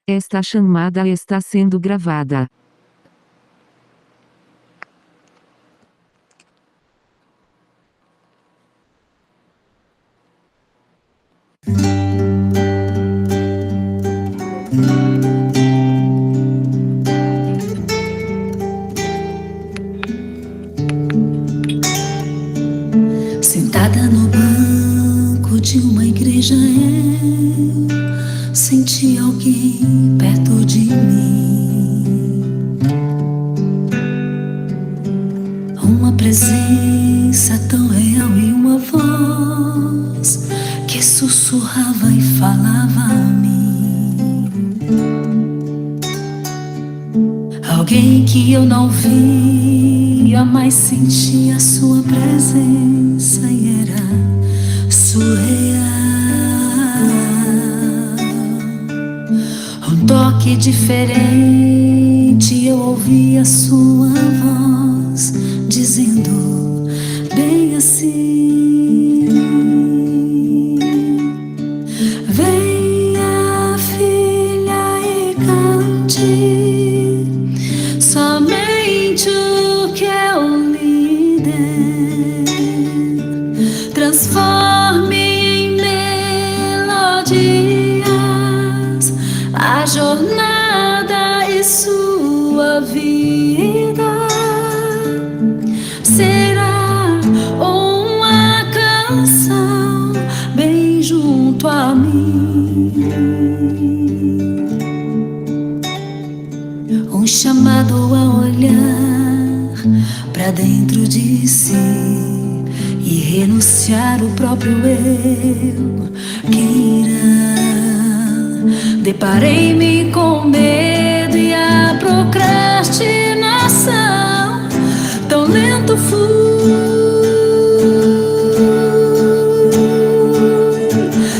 Esta chamada está sendo gravada. Sentada no banco de uma igreja, eu senti alguém perto de mim. Uma presença tão real e uma voz que sussurrava e falava a mim. Alguém que eu não via, mas sentia sua presença e era surreal. Um toque diferente, eu ouvi a sua voz dizendo bem assim: venha, filha, e cante somente o que eu lhe der. Transforme em melodias a jornada e sua vida. Será uma canção bem junto a mim. Um chamado a olhar pra dentro de si e renunciar o próprio eu. Quem irá? Deparei-me com medo e a procrastinação. Tão lento fui,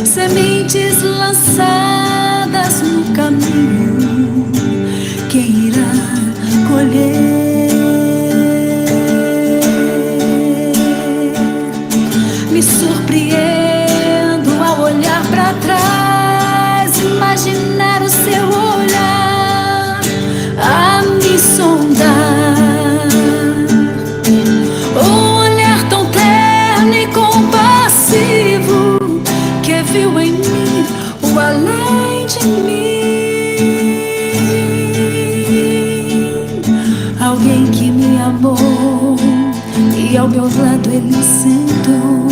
sementes lançadas no caminho. Quem irá colher? Me surpreendo ao olhar pra trás, imaginar o seu olhar a me sondar. Um olhar tão terno e compassivo que viu em mim o além de mim. Alguém que me amou e ao meu lado ele sentou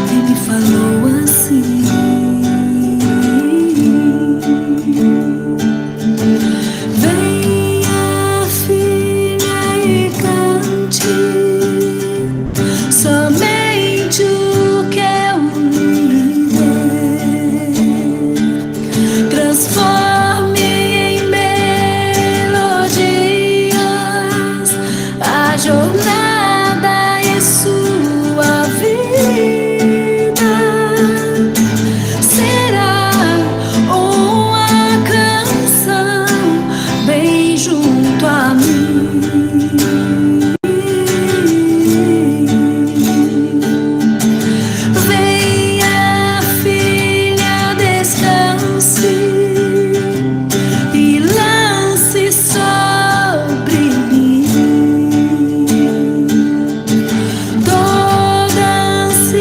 e me falou assim: venha, filha, e cante somente o que eu lhe der. Transforme em melodias a jornada e sua vida. Será uma canção bem junto a mim. Venha, filha, descanse e lance sobre mim toda ansiedade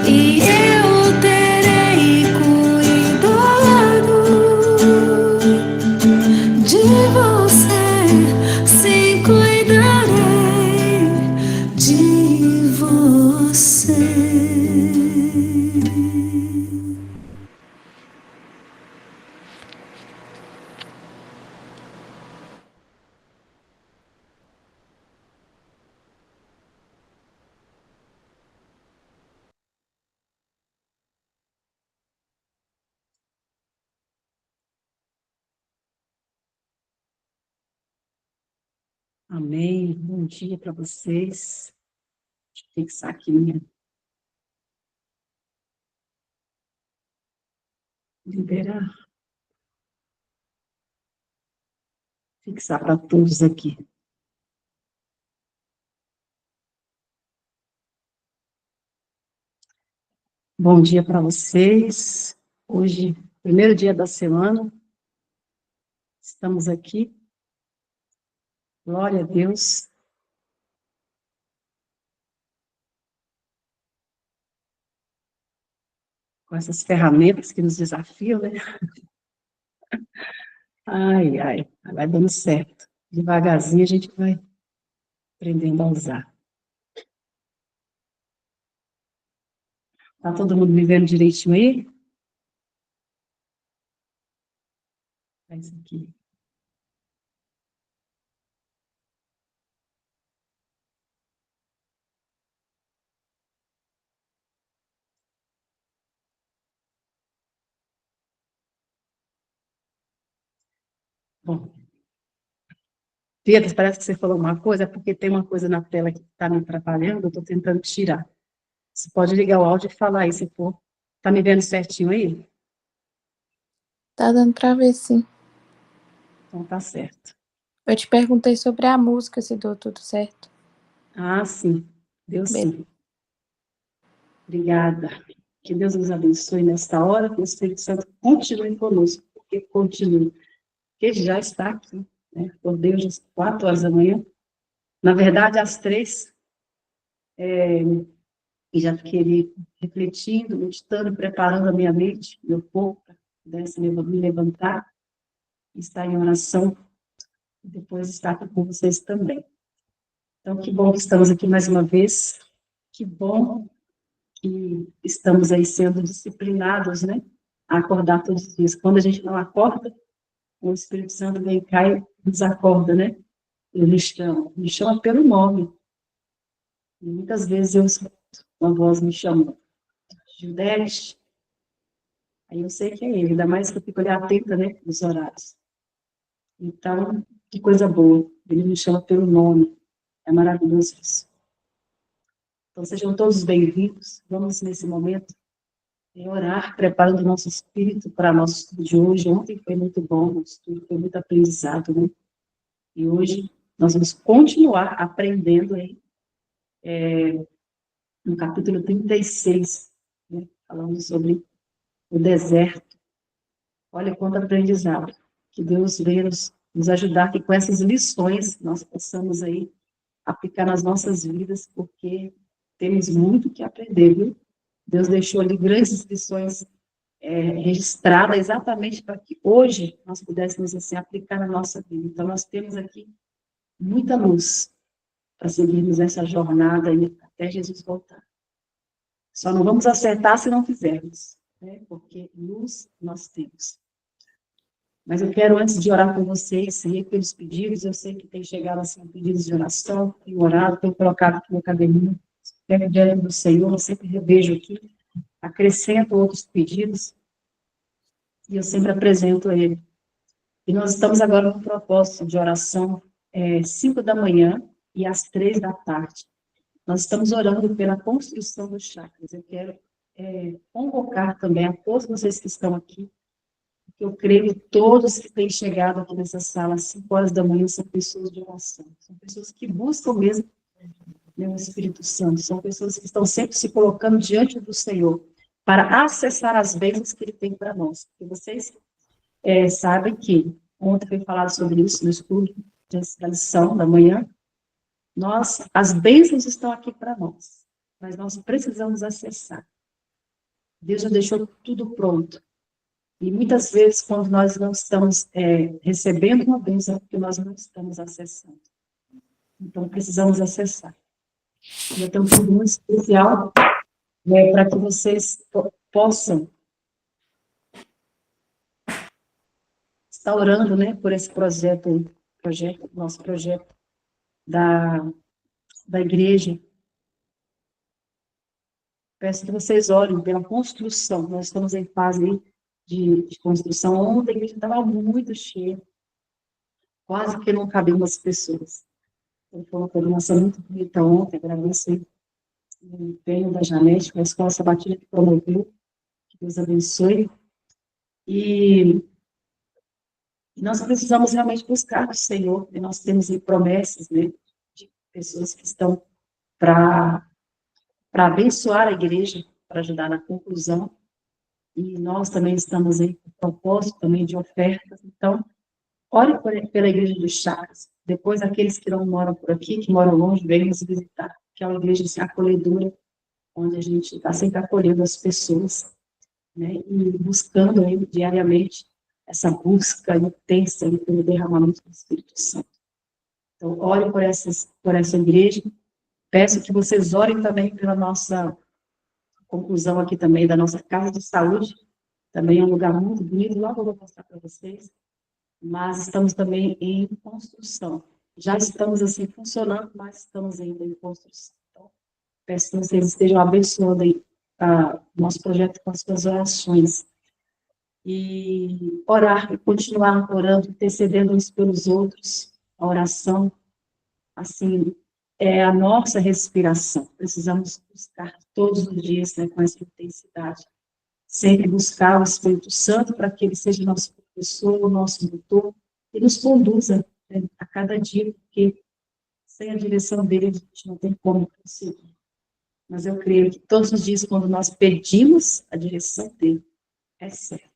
e eu terei cuidado de você, sim, cuidarei de você. Amém. Bom dia para vocês. Deixa eu fixar aqui minha liberar. Fixar para todos aqui. Bom dia para vocês. Hoje, primeiro dia da semana, estamos aqui. Glória a Deus. Com essas ferramentas que nos desafiam, né? Ai, ai, vai dando certo. Devagarzinho a gente vai aprendendo a usar. Tá todo mundo vivendo direitinho aí? É isso aqui. Bom, Pedro, parece que você falou uma coisa, é porque tem uma coisa na tela que está me atrapalhando, eu estou tentando tirar. Você pode ligar o áudio e falar aí, se for. Tá me vendo certinho aí? Tá dando pra ver, sim. Então tá certo. Eu te perguntei sobre a música, se deu tudo certo. Ah, sim. Deu Beleza. sim. Obrigada. Que Deus nos abençoe nesta hora, que o Espírito Santo continue conosco, porque continue. Porque já está aqui, né? Por Deus, às 4 horas da manhã. Na verdade, às 3, e já fiquei ali refletindo, meditando, preparando a minha mente, meu corpo, para pudesse me levantar, estar em oração, e depois estar aqui com vocês também. Então, que bom que estamos aqui mais uma vez. Que bom que estamos aí sendo disciplinados, né? A acordar todos os dias. Quando a gente não acorda, o Espírito Santo vem cá e nos acorda, né? Ele me chama pelo nome. E muitas vezes eu escuto uma voz me chamando, Judete, aí eu sei que é ele, ainda mais que eu fico ali atenta, né, nos horários. Então, que coisa boa, ele me chama pelo nome, é maravilhoso isso. Então, sejam todos bem-vindos, vamos nesse momento orar, preparando o nosso espírito para nosso estudo de hoje. Ontem foi muito bom, o estudo foi muito aprendizado, né? E hoje nós vamos continuar aprendendo aí, no capítulo 36, né? Falando sobre o deserto. Olha quanto aprendizado. Que Deus venha nos ajudar, que com essas lições nós possamos aí aplicar nas nossas vidas, porque temos muito que aprender, viu? Deus deixou ali grandes lições registradas exatamente para que hoje nós pudéssemos assim aplicar na nossa vida. Então nós temos aqui muita luz para seguirmos essa jornada aí até Jesus voltar. Só não vamos acertar se não fizermos, né? Porque luz nós temos. Mas eu quero, antes de orar com vocês, seguir pelos pedidos. Eu sei que tem chegado assim pedidos de oração, tenho orado, tenho colocado aqui no caderninho, pego diante do Senhor, eu sempre revejo aqui, acrescento outros pedidos, e eu sempre apresento a Ele. E nós estamos agora no propósito de oração, 5 da manhã e às 3 da tarde. Nós estamos orando pela construção dos chakras. Eu quero convocar também a todos vocês que estão aqui, porque eu creio que todos que têm chegado aqui nessa sala às 5 horas da manhã são pessoas de oração, são pessoas que buscam mesmo, né, o Espírito Santo, são pessoas que estão sempre se colocando diante do Senhor para acessar as bênçãos que Ele tem para nós. Porque vocês sabem que ontem foi falado sobre isso no estudo da lição da manhã. As bênçãos estão aqui para nós, mas nós precisamos acessar. Deus já deixou tudo pronto. E muitas vezes, quando nós não estamos recebendo uma bênção, é porque nós não estamos acessando. Então, precisamos acessar. Eu tenho um pedido muito especial para que vocês possam estar orando, né, por esse nosso projeto da igreja. Peço que vocês orem pela construção. Nós estamos em fase aí de construção. Ontem a igreja estava muito cheia, quase que não cabiam as pessoas. Então, foi uma coordenação muito bonita ontem. Agradeço o empenho da Janete, com a Escola Sabatina que promoveu. Que Deus abençoe. E nós precisamos realmente buscar o Senhor. E nós temos aí promessas, né, de pessoas que estão para abençoar a igreja. para ajudar na conclusão, e nós também estamos aí com propósito também de ofertas. Então, ore pela Igreja dos Chagas. Depois, aqueles que não moram por aqui, que moram longe, venham nos visitar, que é uma igreja assim, acolhedora, onde a gente está sempre acolhendo as pessoas, né, e buscando aí, diariamente essa busca intensa aí, pelo derramamento do Espírito Santo. Então, ore por essa igreja. Peço que vocês orem também pela nossa conclusão aqui também da nossa casa de saúde. Também é um lugar muito bonito, logo eu vou mostrar para vocês. Mas estamos também em construção. Já estamos assim funcionando, mas estamos ainda em construção. Então, peço que vocês estejam abençoando aí o nosso projeto com as suas orações. E orar, e continuar orando, intercedendo uns pelos outros. A oração, assim, é a nossa respiração. Precisamos buscar todos os dias, né, com essa intensidade. Sempre buscar o Espírito Santo para que ele seja nosso professor, nosso mentor, e nos conduza, né, a cada dia, porque sem a direção dele a gente não tem como conseguir. Mas eu creio que todos os dias, quando nós pedimos a direção dele, é certo.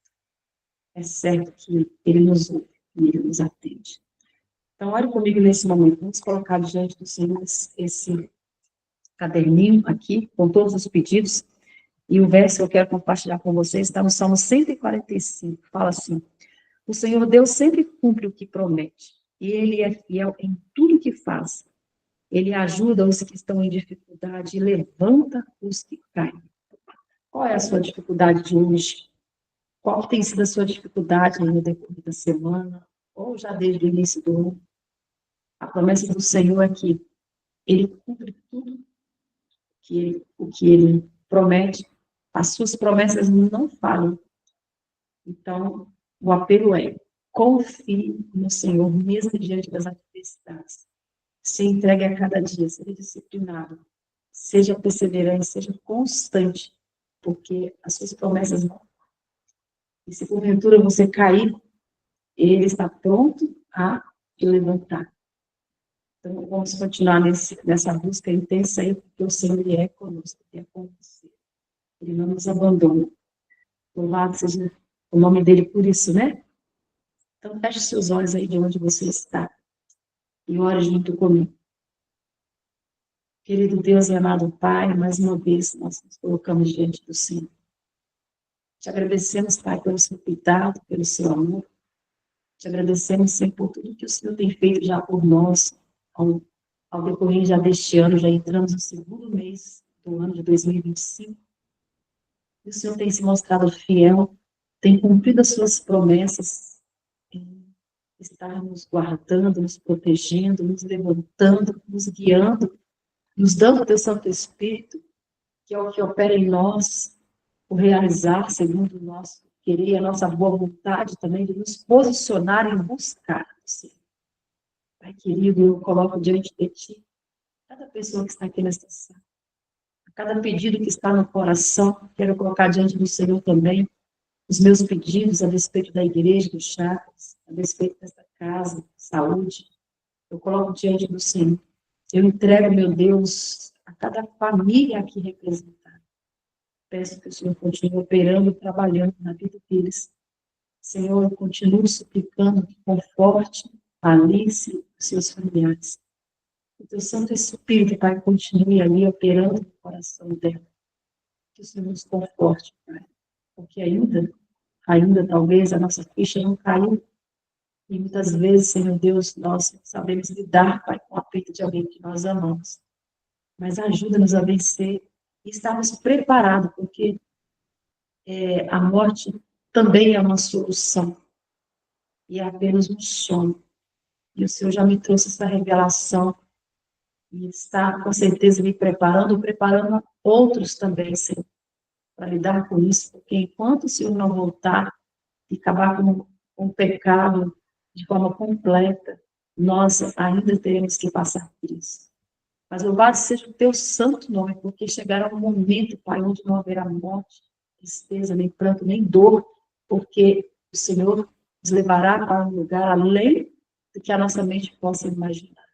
É certo que ele nos ouve e ele nos atende. Então, ore comigo nesse momento. Vamos colocar diante do Senhor esse caderninho aqui, com todos os pedidos. E o verso que eu quero compartilhar com vocês está no Salmo 145. Fala assim: o Senhor Deus sempre cumpre o que promete, e Ele é fiel em tudo que faz. Ele ajuda os que estão em dificuldade e levanta os que caem. Qual é a sua dificuldade de hoje? Qual tem sido a sua dificuldade no decorrer da semana? Ou já desde o início do ano? A promessa do Senhor é que Ele cumpre tudo o que Ele promete. As suas promessas não falham. Então, o apelo é: confie no Senhor, mesmo diante das adversidades. Se entregue a cada dia, seja disciplinado, seja perseverante, seja constante, porque as suas promessas não. E se porventura você cair, Ele está pronto a te levantar. Então, vamos continuar nessa busca intensa aí, porque o Senhor Ele é conosco, Ele é com você. Ele não nos abandona. Louvado seja o nome dele por isso, né? Então, feche seus olhos aí de onde você está e ore junto comigo. Querido Deus e amado Pai, mais uma vez nós nos colocamos diante do Senhor. Te agradecemos, Pai, pelo seu cuidado, pelo seu amor. Te agradecemos, Senhor, por tudo que o Senhor tem feito já por nós, ao decorrer já deste ano. Já entramos no segundo mês do ano de 2025. E o Senhor tem se mostrado fiel, tem cumprido as suas promessas, em estar nos guardando, nos protegendo, nos levantando, nos guiando, nos dando o teu Santo Espírito, que é o que opera em nós, o realizar segundo o nosso querer, a nossa boa vontade também, de nos posicionar em buscar o Senhor. Pai querido, eu coloco diante de Ti cada pessoa que está aqui nesta sala, cada pedido que está no coração, quero colocar diante do Senhor também os meus pedidos a respeito da igreja, dos Chagas, a respeito desta casa, saúde. Eu coloco diante do Senhor. Eu entrego, meu Deus, a cada família aqui representada. Peço que o Senhor continue operando e trabalhando na vida deles. Senhor, eu continuo suplicando que conforte a Alice e os seus familiares. Que o teu Santo Espírito, Pai, continue ali operando no coração dela. Que o Senhor nos conforte, Pai. Porque ainda talvez a nossa ficha não caiu. E muitas vezes, Senhor Deus, nós sabemos lidar, Pai, com a perda de alguém que nós amamos. Mas ajuda-nos a vencer e estarmos preparados, porque a morte também é uma solução. E é apenas um sonho. E o Senhor já me trouxe essa revelação. E está, com certeza, me preparando outros também, Senhor, para lidar com isso. Porque enquanto o Senhor não voltar e acabar com o pecado de forma completa, nós ainda teremos que passar por isso. Mas louvado seja o teu santo nome, porque chegará um momento, Pai, onde não haverá morte, tristeza, nem pranto, nem dor, porque o Senhor nos levará para um lugar além do que a nossa mente possa imaginar.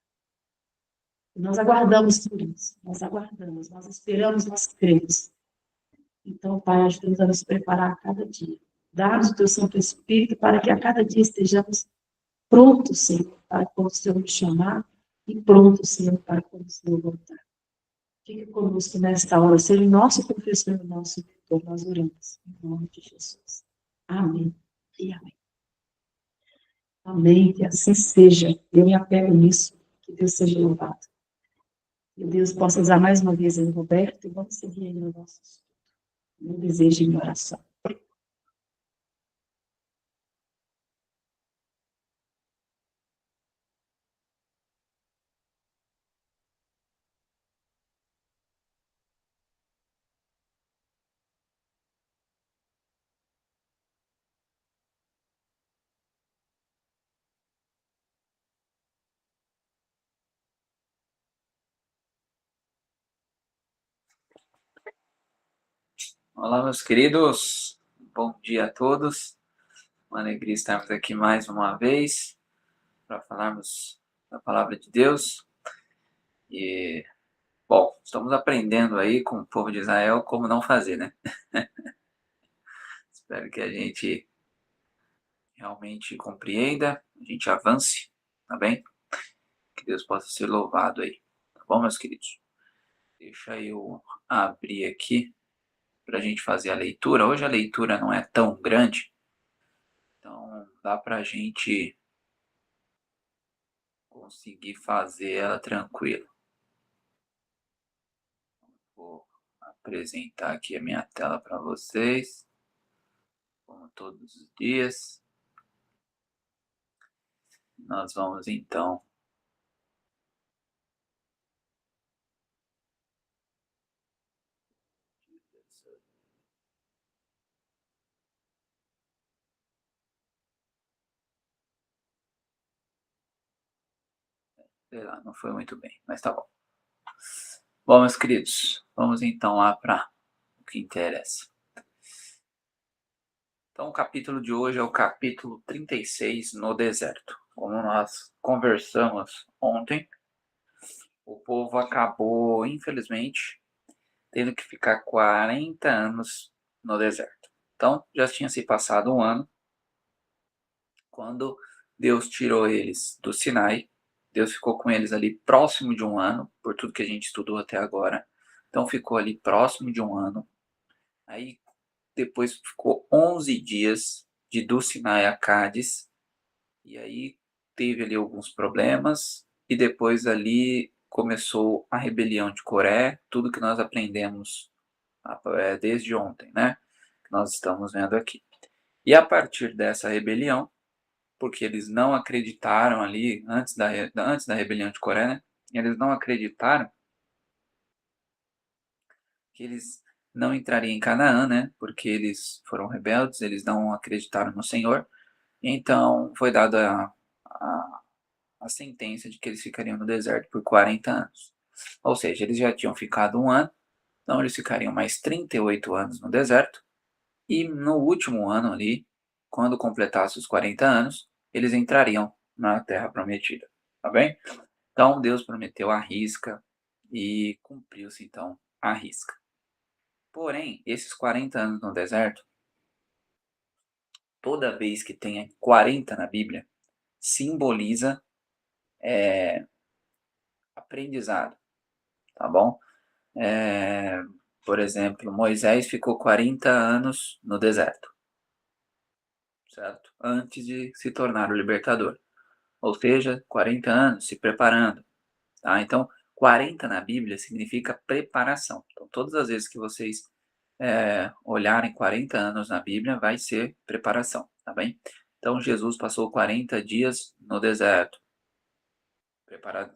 E nós aguardamos por isso, nós aguardamos, nós esperamos, nós cremos. Então, Pai, ajuda-nos a nos preparar a cada dia. Dá-nos o teu Santo Espírito para que a cada dia estejamos prontos, Senhor, para quando o Senhor nos chamar e prontos, Senhor, para quando o Senhor voltar. Fique conosco nesta hora, seja o nosso professor e o nosso tutor. Nós oramos em nome de Jesus. Amém e amém. Amém, que assim seja. Eu me apego nisso. Que Deus seja louvado. Que Deus possa usar mais uma vez o Roberto e vamos seguir aí no nosso estudo. Meu desejo e minha oração. Olá, meus queridos. Bom dia a todos. Uma alegria estarmos aqui mais uma vez para falarmos da palavra de Deus. E, bom, estamos aprendendo aí com o povo de Israel como não fazer, né? Espero que a gente realmente compreenda, a gente avance, tá bem? Que Deus possa ser louvado aí, tá bom, meus queridos? Deixa eu abrir aqui para a gente fazer a leitura. Hoje a leitura não é tão grande, então dá para a gente conseguir fazer ela tranquilo. Vou apresentar aqui a minha tela para vocês, como todos os dias. Nós vamos então sei lá, não foi muito bem, mas tá bom. Bom, meus queridos, vamos então lá para o que interessa. Então, o capítulo de hoje é o capítulo 36, no deserto. Como nós conversamos ontem, o povo acabou, infelizmente, tendo que ficar 40 anos no deserto. Então, já tinha se passado um ano, quando Deus tirou eles do Sinai. Deus ficou com eles ali próximo de um ano, por tudo que a gente estudou até agora. Então, ficou ali próximo de um ano. Aí, depois ficou 11 dias do Sinai a Cádiz. E aí, teve ali alguns problemas. E depois ali começou a rebelião de Coré. Tudo que nós aprendemos desde ontem, né? Que nós estamos vendo aqui. E a partir dessa rebelião, porque eles não acreditaram ali, antes da rebelião de Coré, né? Eles não acreditaram que eles não entrariam em Canaã, né? Porque eles foram rebeldes, eles não acreditaram no Senhor. Então, foi dada a sentença de que eles ficariam no deserto por 40 anos. Ou seja, eles já tinham ficado um ano, então eles ficariam mais 38 anos no deserto. E no último ano ali, quando completasse os 40 anos, eles entrariam na Terra Prometida, tá bem? Então, Deus prometeu a risca e cumpriu-se, então, a risca. Porém, esses 40 anos no deserto, toda vez que tenha 40 na Bíblia, simboliza aprendizado, tá bom? Por exemplo, Moisés ficou 40 anos no deserto, certo? Antes de se tornar o libertador. Ou seja, 40 anos se preparando. Tá? Então, 40 na Bíblia significa preparação. Então, todas as vezes que vocês olharem 40 anos na Bíblia, vai ser preparação, tá bem? Então, Jesus passou 40 dias no deserto,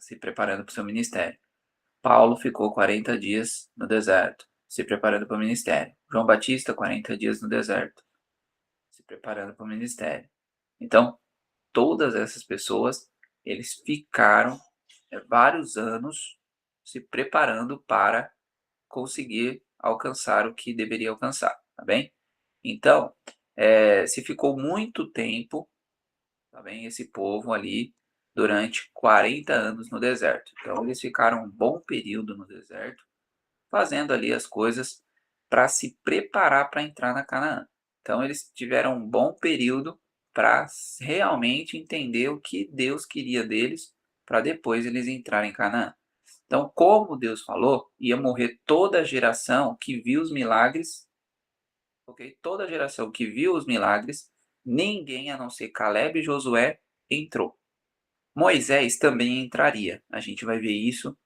se preparando para o seu ministério. Paulo ficou 40 dias no deserto, se preparando para o ministério. João Batista, 40 dias no deserto, se preparando para o ministério. Então, todas essas pessoas, eles ficaram vários anos se preparando para conseguir alcançar o que deveria alcançar, tá bem? Então, se ficou muito tempo, tá bem, esse povo ali durante 40 anos no deserto. Então, eles ficaram um bom período no deserto, fazendo ali as coisas para se preparar para entrar na Canaã. Então eles tiveram um bom período para realmente entender o que Deus queria deles, para depois eles entrarem em Canaã. Então, como Deus falou, ia morrer toda a geração que viu os milagres, ok? Toda a geração que viu os milagres, ninguém a não ser Caleb e Josué entrou. Moisés também entraria. A gente vai ver isso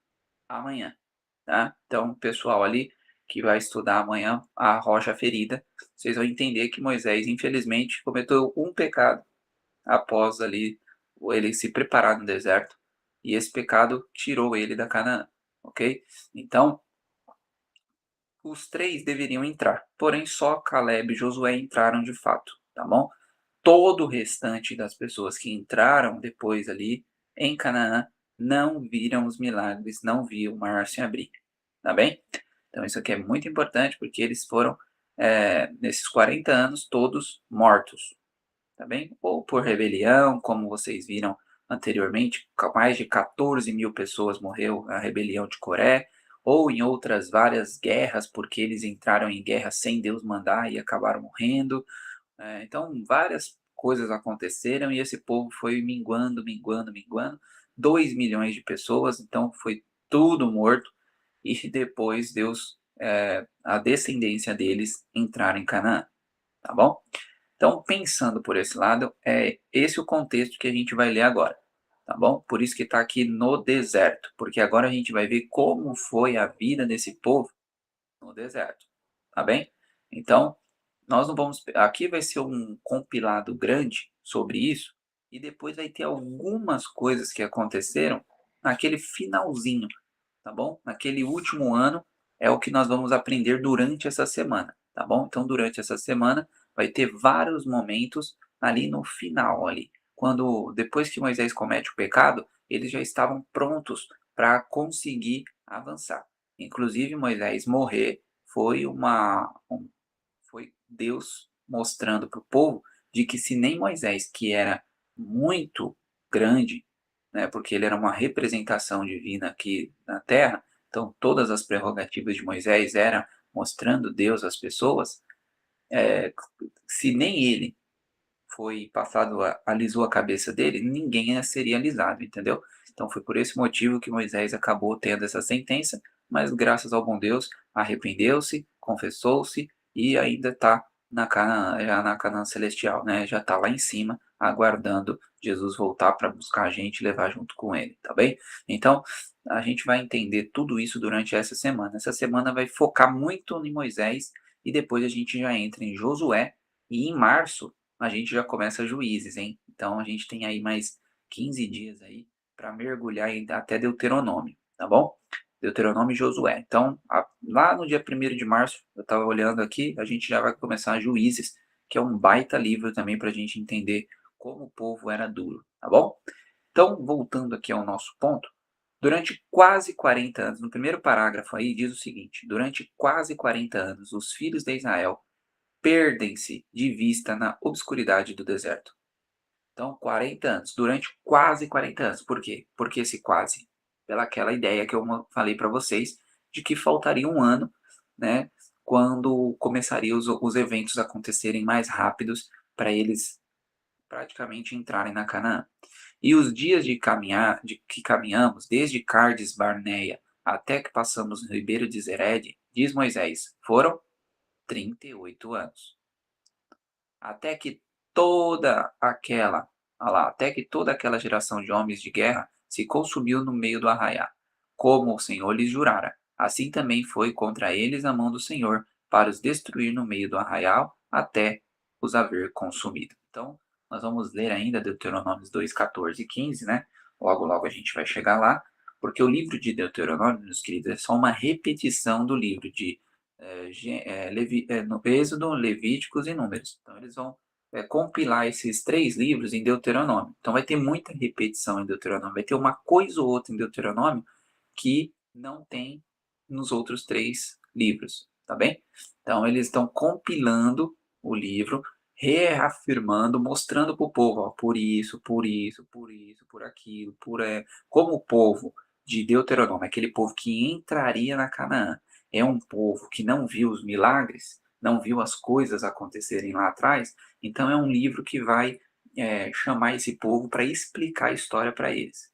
amanhã, tá? Então, pessoal ali que vai estudar amanhã a rocha ferida, vocês vão entender que Moisés, infelizmente, cometeu um pecado após ali ele se preparar no deserto, e esse pecado tirou ele da Canaã, ok? Então, os três deveriam entrar, porém só Caleb e Josué entraram de fato, tá bom? Todo o restante das pessoas que entraram depois ali em Canaã não viram os milagres, não viam o mar se abrir, tá bem? Então isso aqui é muito importante porque eles foram, nesses 40 anos, todos mortos, tá bem? Ou por rebelião, como vocês viram anteriormente, mais de 14 mil pessoas morreu na rebelião de Coré, ou em outras várias guerras, porque eles entraram em guerra sem Deus mandar e acabaram morrendo. Então, várias coisas aconteceram e esse povo foi minguando, minguando, minguando. 2 milhões de pessoas, então foi tudo morto. E depois Deus, a descendência deles entraram em Canaã, tá bom? Então, pensando por esse lado, é esse o contexto que a gente vai ler agora, tá bom? Por isso que está aqui no deserto, porque agora a gente vai ver como foi a vida desse povo no deserto, tá bem? Então, nós não vamos. Aqui vai ser um compilado grande sobre isso, e depois vai ter algumas coisas que aconteceram naquele finalzinho, tá bom? Naquele último ano é o que nós vamos aprender durante essa semana, tá bom? Então, durante essa semana vai ter vários momentos ali no final ali, quando depois que Moisés comete o pecado, eles já estavam prontos para conseguir avançar. Inclusive Moisés morrer foi Deus mostrando para o povo de que se nem Moisés, que era muito grande, né, porque ele era uma representação divina aqui na terra, então todas as prerrogativas de Moisés eram mostrando Deus às pessoas, se nem ele foi passado, alisou a cabeça dele, ninguém seria alisado, entendeu? Então foi por esse motivo que Moisés acabou tendo essa sentença, mas graças ao bom Deus, arrependeu-se, confessou-se e ainda está já na Canaã celestial, né? Já está lá em cima, aguardando Jesus voltar para buscar a gente e levar junto com ele, tá bem? Então, a gente vai entender tudo isso durante essa semana. Essa semana vai focar muito em Moisés e depois a gente já entra em Josué e em março a gente já começa Juízes, hein? Então a gente tem aí mais 15 dias aí para mergulhar até Deuteronômio, tá bom? Deuteronômio e Josué. Então, lá no dia 1º de março, eu estava olhando aqui, a gente já vai começar Juízes, que é um baita livro também para a gente entender como o povo era duro, tá bom? Então, voltando aqui ao nosso ponto, durante quase 40 anos, no primeiro parágrafo aí diz o seguinte: durante quase 40 anos, os filhos de Israel perdem-se de vista na obscuridade do deserto. Então, 40 anos, durante quase 40 anos. Por quê? Porque esse quase? Pelaquela ideia que eu falei para vocês, de que faltaria um ano, né, quando começariam os eventos a acontecerem mais rápidos para eles praticamente entrarem na Canaã. E os dias de que caminhamos, desde Cardes Barneia até que passamos no ribeiro de Zered, diz Moisés, foram 38 anos. Até que até que toda aquela geração de homens de guerra se consumiu no meio do arraiá, como o Senhor lhes jurara. Assim também foi contra eles a mão do Senhor, para os destruir no meio do arraial, até os haver consumido. Então, nós vamos ler ainda Deuteronômios 2, 14 e 15, né? Logo, logo a gente vai chegar lá, porque o livro de Deuteronômio, meus queridos, é só uma repetição do livro de no Êxodo, Levíticos e Números. Então, eles vão compilar esses 3 livros em Deuteronômio. Então, vai ter muita repetição em Deuteronômio. Vai ter uma coisa ou outra em Deuteronômio que não tem nos outros 3 livros, tá bem? Então, eles estão compilando o livro, reafirmando, mostrando para o povo, ó, por isso, por isso, por isso, por aquilo, como o povo de Deuteronômio, aquele povo que entraria na Canaã, é um povo que não viu os milagres, não viu as coisas acontecerem lá atrás, então é um livro que vai chamar esse povo para explicar a história para eles.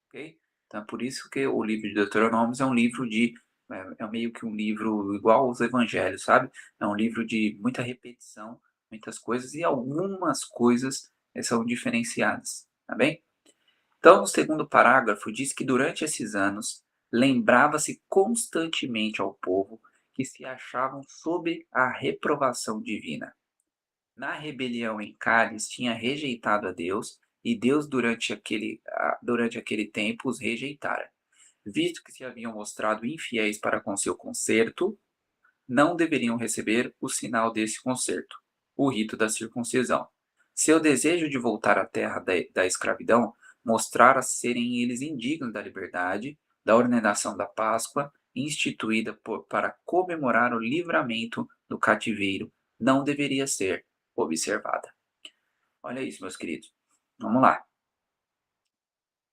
Ok? Então, por isso que o livro de Deuteronômios é um livro é meio que um livro igual aos evangelhos, sabe? É um livro de muita repetição, muitas coisas, e algumas coisas são diferenciadas, tá bem? Então, no segundo parágrafo, diz que durante esses anos, lembrava-se constantemente ao povo que se achavam sob a reprovação divina. Na rebelião em Cálice tinha rejeitado a Deus, e Deus durante aquele tempo os rejeitara. Visto que se haviam mostrado infiéis para com seu conserto, não deveriam receber o sinal desse conserto, o rito da circuncisão. Seu desejo de voltar à terra da escravidão mostrara serem eles indignos da liberdade, da ordenação da Páscoa, instituída para comemorar o livramento do cativeiro, não deveria ser observada. Olha isso, meus queridos. Vamos lá.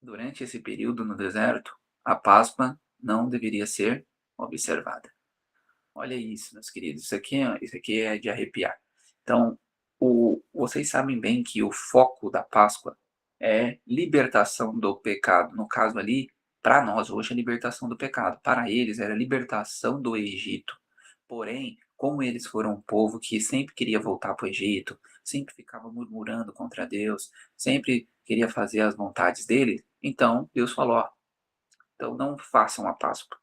Durante esse período no deserto, a Páscoa não deveria ser observada. Olha isso, meus queridos. Isso aqui é de arrepiar. Então, vocês sabem bem que o foco da Páscoa é libertação do pecado. No caso ali, para nós, hoje é libertação do pecado. Para eles, era libertação do Egito. Porém, como eles foram um povo que sempre queria voltar para o Egito, sempre ficava murmurando contra Deus, sempre queria fazer as vontades dele, então Deus falou, ó, então não façam a Páscoa,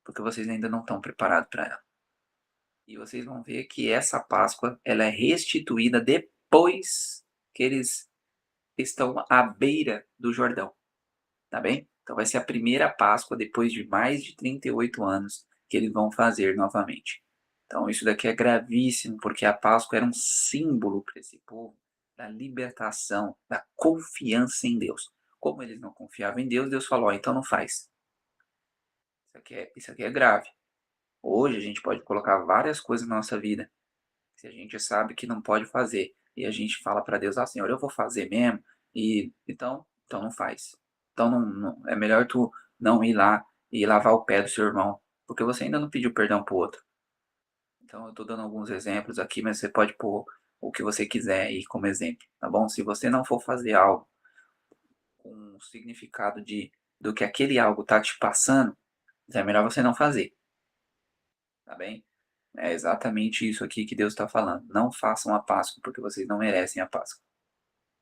porque vocês ainda não estão preparados para ela. E vocês vão ver que essa Páscoa ela é restituída depois que eles estão à beira do Jordão, tá bem? Então vai ser a primeira Páscoa depois de mais de 38 anos que eles vão fazer novamente. Então isso daqui é gravíssimo, porque a Páscoa era um símbolo para esse povo da libertação, da confiança em Deus. Como eles não confiavam em Deus, Deus falou, então não faz. Isso aqui é grave. Hoje a gente pode colocar várias coisas na nossa vida, se a gente sabe que não pode fazer, e a gente fala para Deus, Senhor, eu vou fazer mesmo, e então não faz. Então é melhor tu não ir lá e lavar o pé do seu irmão, porque você ainda não pediu perdão pro outro. Então eu estou dando alguns exemplos aqui, mas você pode pôr o que você quiser aí como exemplo, tá bom? Se você não for fazer algo com o significado do que aquele algo tá te passando, é melhor você não fazer. Tá bem? É exatamente isso aqui que Deus está falando. Não façam a Páscoa, porque vocês não merecem a Páscoa.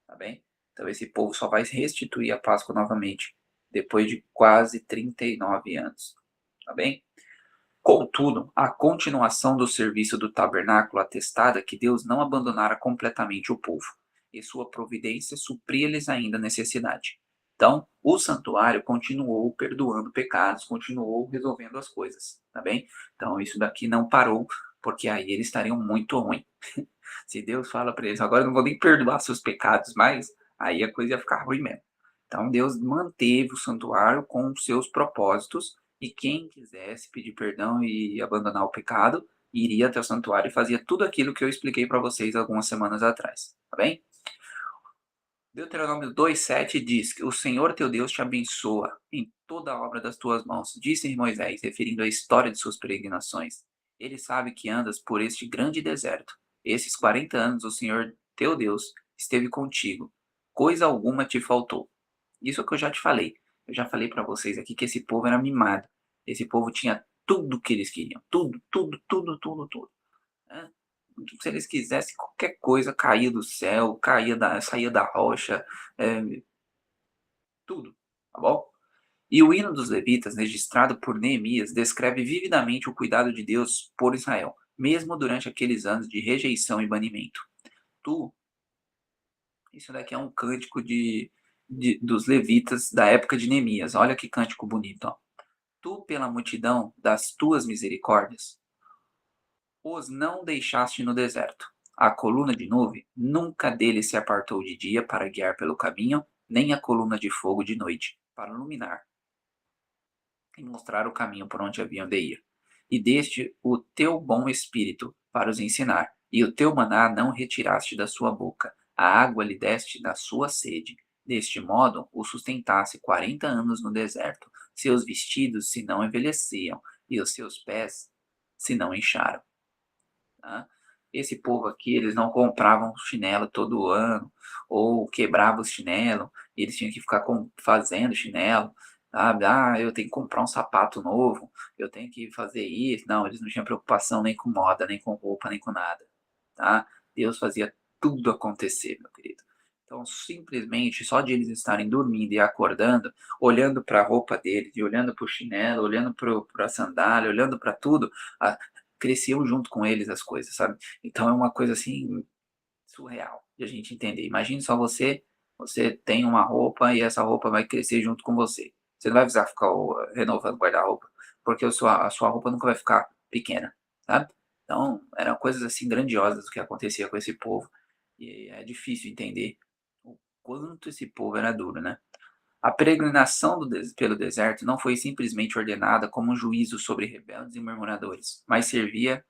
Tá bem? Então esse povo só vai restituir a Páscoa novamente, depois de quase 39 anos. Tá bem? Contudo, a continuação do serviço do tabernáculo atestada que Deus não abandonara completamente o povo, e sua providência supria-lhes ainda a necessidade. Então, o santuário continuou perdoando pecados, continuou resolvendo as coisas, tá bem? Então, isso daqui não parou, porque aí eles estariam muito ruins. Se Deus fala para eles, agora eu não vou nem perdoar seus pecados mais, aí a coisa ia ficar ruim mesmo. Então, Deus manteve o santuário com os seus propósitos, e quem quisesse pedir perdão e abandonar o pecado, iria até o santuário e fazia tudo aquilo que eu expliquei para vocês algumas semanas atrás, tá bem? Deuteronômio 2,7 diz que o Senhor teu Deus te abençoa em toda a obra das tuas mãos, disse Moisés, referindo à história de suas peregrinações. Ele sabe que andas por este grande deserto. Esses 40 anos o Senhor teu Deus esteve contigo. Coisa alguma te faltou. Isso é o que eu já te falei. Eu já falei para vocês aqui que esse povo era mimado. Esse povo tinha tudo que eles queriam. Tudo, tudo, tudo, tudo, tudo. Se eles quisessem, qualquer coisa caía do céu, saía da rocha, tudo, tá bom? E o hino dos levitas, registrado por Neemias, descreve vividamente o cuidado de Deus por Israel, mesmo durante aqueles anos de rejeição e banimento. Isso daqui é um cântico dos levitas da época de Neemias. Olha que cântico bonito, ó. Tu, pela multidão das tuas misericórdias, os não deixaste no deserto. A coluna de nuvem nunca dele se apartou de dia para guiar pelo caminho, nem a coluna de fogo de noite para iluminar e mostrar o caminho por onde haviam de ir. E deste o teu bom espírito para os ensinar, e o teu maná não retiraste da sua boca, a água lhe deste da sua sede. Deste modo o sustentasse 40 anos no deserto. Seus vestidos se não envelheciam, e os seus pés se não incharam. Tá? Esse povo aqui, eles não compravam chinelo todo ano, ou quebravam o chinelo, e eles tinham que ficar fazendo chinelo, sabe? Ah, eu tenho que comprar um sapato novo, eu tenho que fazer isso. Não, eles não tinham preocupação nem com moda, nem com roupa, nem com nada, tá? Deus fazia tudo acontecer, meu querido. Então, simplesmente, só de eles estarem dormindo e acordando, olhando para a roupa deles, e olhando para o chinelo, olhando para a sandália, olhando para tudo, cresciam junto com eles as coisas, sabe? Então é uma coisa assim surreal de a gente entender. Imagine só você tem uma roupa e essa roupa vai crescer junto com você. Você não vai precisar ficar renovando o guarda-roupa, porque a sua roupa nunca vai ficar pequena, sabe? Então, eram coisas assim grandiosas o que acontecia com esse povo. E é difícil entender o quanto esse povo era duro, né? A peregrinação pelo deserto não foi simplesmente ordenada como um juízo sobre rebeldes e murmuradores, mas servia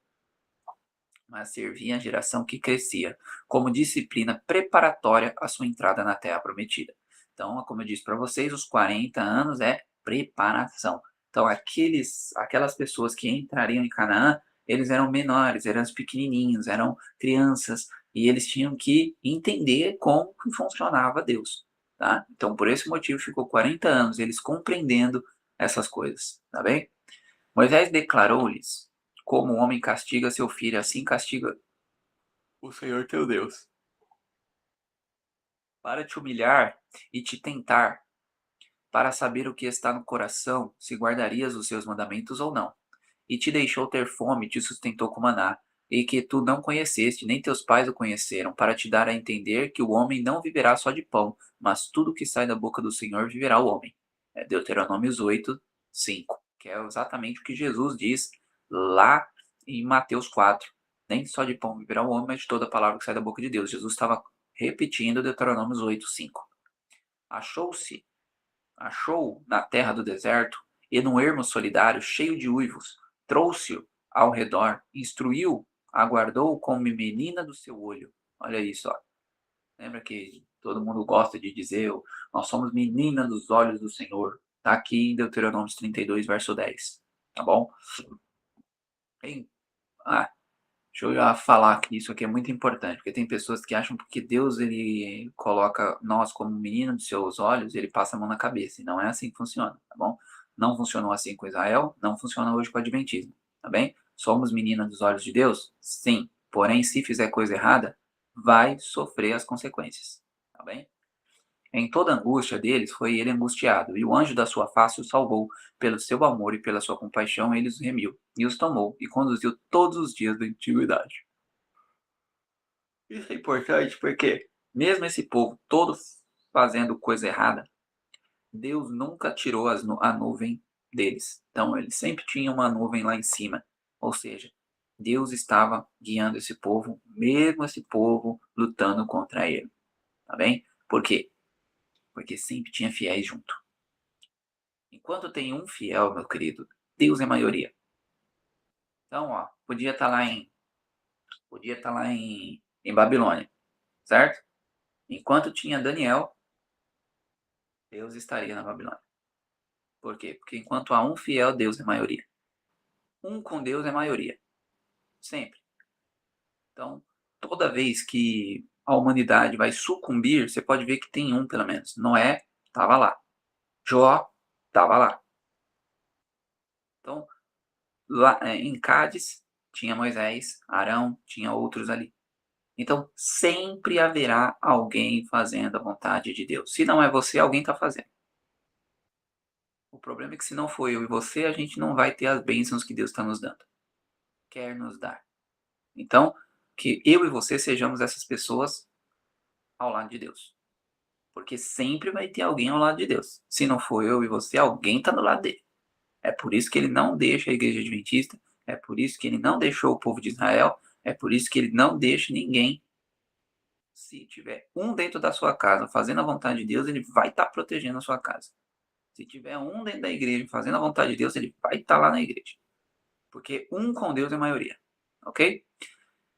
a geração que crescia, como disciplina preparatória à sua entrada na Terra Prometida. Então, como eu disse para vocês, os 40 anos é preparação. Então, aquelas pessoas que entrariam em Canaã, eles eram menores, eram os pequenininhos, eram crianças, e eles tinham que entender como funcionava Deus. Tá? Então, por esse motivo, ficou 40 anos eles compreendendo essas coisas. Tá bem? Moisés declarou-lhes: como o homem castiga seu filho, assim castiga o Senhor teu Deus. Para te humilhar e te tentar, para saber o que está no coração, se guardarias os seus mandamentos ou não. E te deixou ter fome, e te sustentou com maná, e que tu não conheceste, nem teus pais o conheceram, para te dar a entender que o homem não viverá só de pão, mas tudo que sai da boca do Senhor viverá o homem. É Deuteronômios 8, 5, que é exatamente o que Jesus diz lá em Mateus 4. Nem só de pão viverá o homem, mas de toda a palavra que sai da boca de Deus. Jesus estava repetindo Deuteronômios 8, 5. Achou na terra do deserto, e num ermo solidário cheio de uivos, trouxe-o ao redor, instruiu, aguardou como menina do seu olho. Olha isso, ó. Lembra que todo mundo gosta de dizer, nós somos menina dos olhos do Senhor. Está aqui em Deuteronômio 32, verso 10. Tá bom? Deixa eu já falar que isso aqui é muito importante, porque tem pessoas que acham que Deus ele coloca nós como menino dos seus olhos, ele passa a mão na cabeça, e não é assim que funciona, tá bom? Não funcionou assim com Israel, não funciona hoje com o Adventismo, tá bem? Somos menina dos olhos de Deus? Sim, porém, se fizer coisa errada, vai sofrer as consequências, tá bem? Em toda a angústia deles foi ele angustiado, e o anjo da sua face o salvou. Pelo seu amor e pela sua compaixão ele os remiu, e os tomou, e conduziu todos os dias da antiguidade. Isso é importante porque, mesmo esse povo todo fazendo coisa errada, Deus nunca tirou a nuvem deles. Então, eles sempre tinham uma nuvem lá em cima. Ou seja, Deus estava guiando esse povo, mesmo esse povo lutando contra ele. Tá bem? Por quê? Porque sempre tinha fiéis junto. Enquanto tem um fiel, meu querido, Deus é maioria. Então, ó, podia estar lá em Babilônia, certo? Enquanto tinha Daniel, Deus estaria na Babilônia. Por quê? Porque enquanto há um fiel, Deus é maioria. Um com Deus é maioria. Sempre. Então, toda vez que a humanidade vai sucumbir, você pode ver que tem um, pelo menos. Noé estava lá. Jó estava lá. Então, lá em Cádiz, tinha Moisés, Arão, tinha outros ali. Então, sempre haverá alguém fazendo a vontade de Deus. Se não é você, alguém está fazendo. O problema é que se não for eu e você, a gente não vai ter as bênçãos que Deus está nos dando. Quer nos dar. Então, que eu e você sejamos essas pessoas ao lado de Deus. Porque sempre vai ter alguém ao lado de Deus. Se não for eu e você, alguém está do lado dele. É por isso que ele não deixa a igreja adventista, é por isso que ele não deixou o povo de Israel, é por isso que ele não deixa ninguém. Se tiver um dentro da sua casa fazendo a vontade de Deus, ele vai estar protegendo a sua casa. Se tiver um dentro da igreja fazendo a vontade de Deus, ele vai estar lá na igreja. Porque um com Deus é maioria. Ok?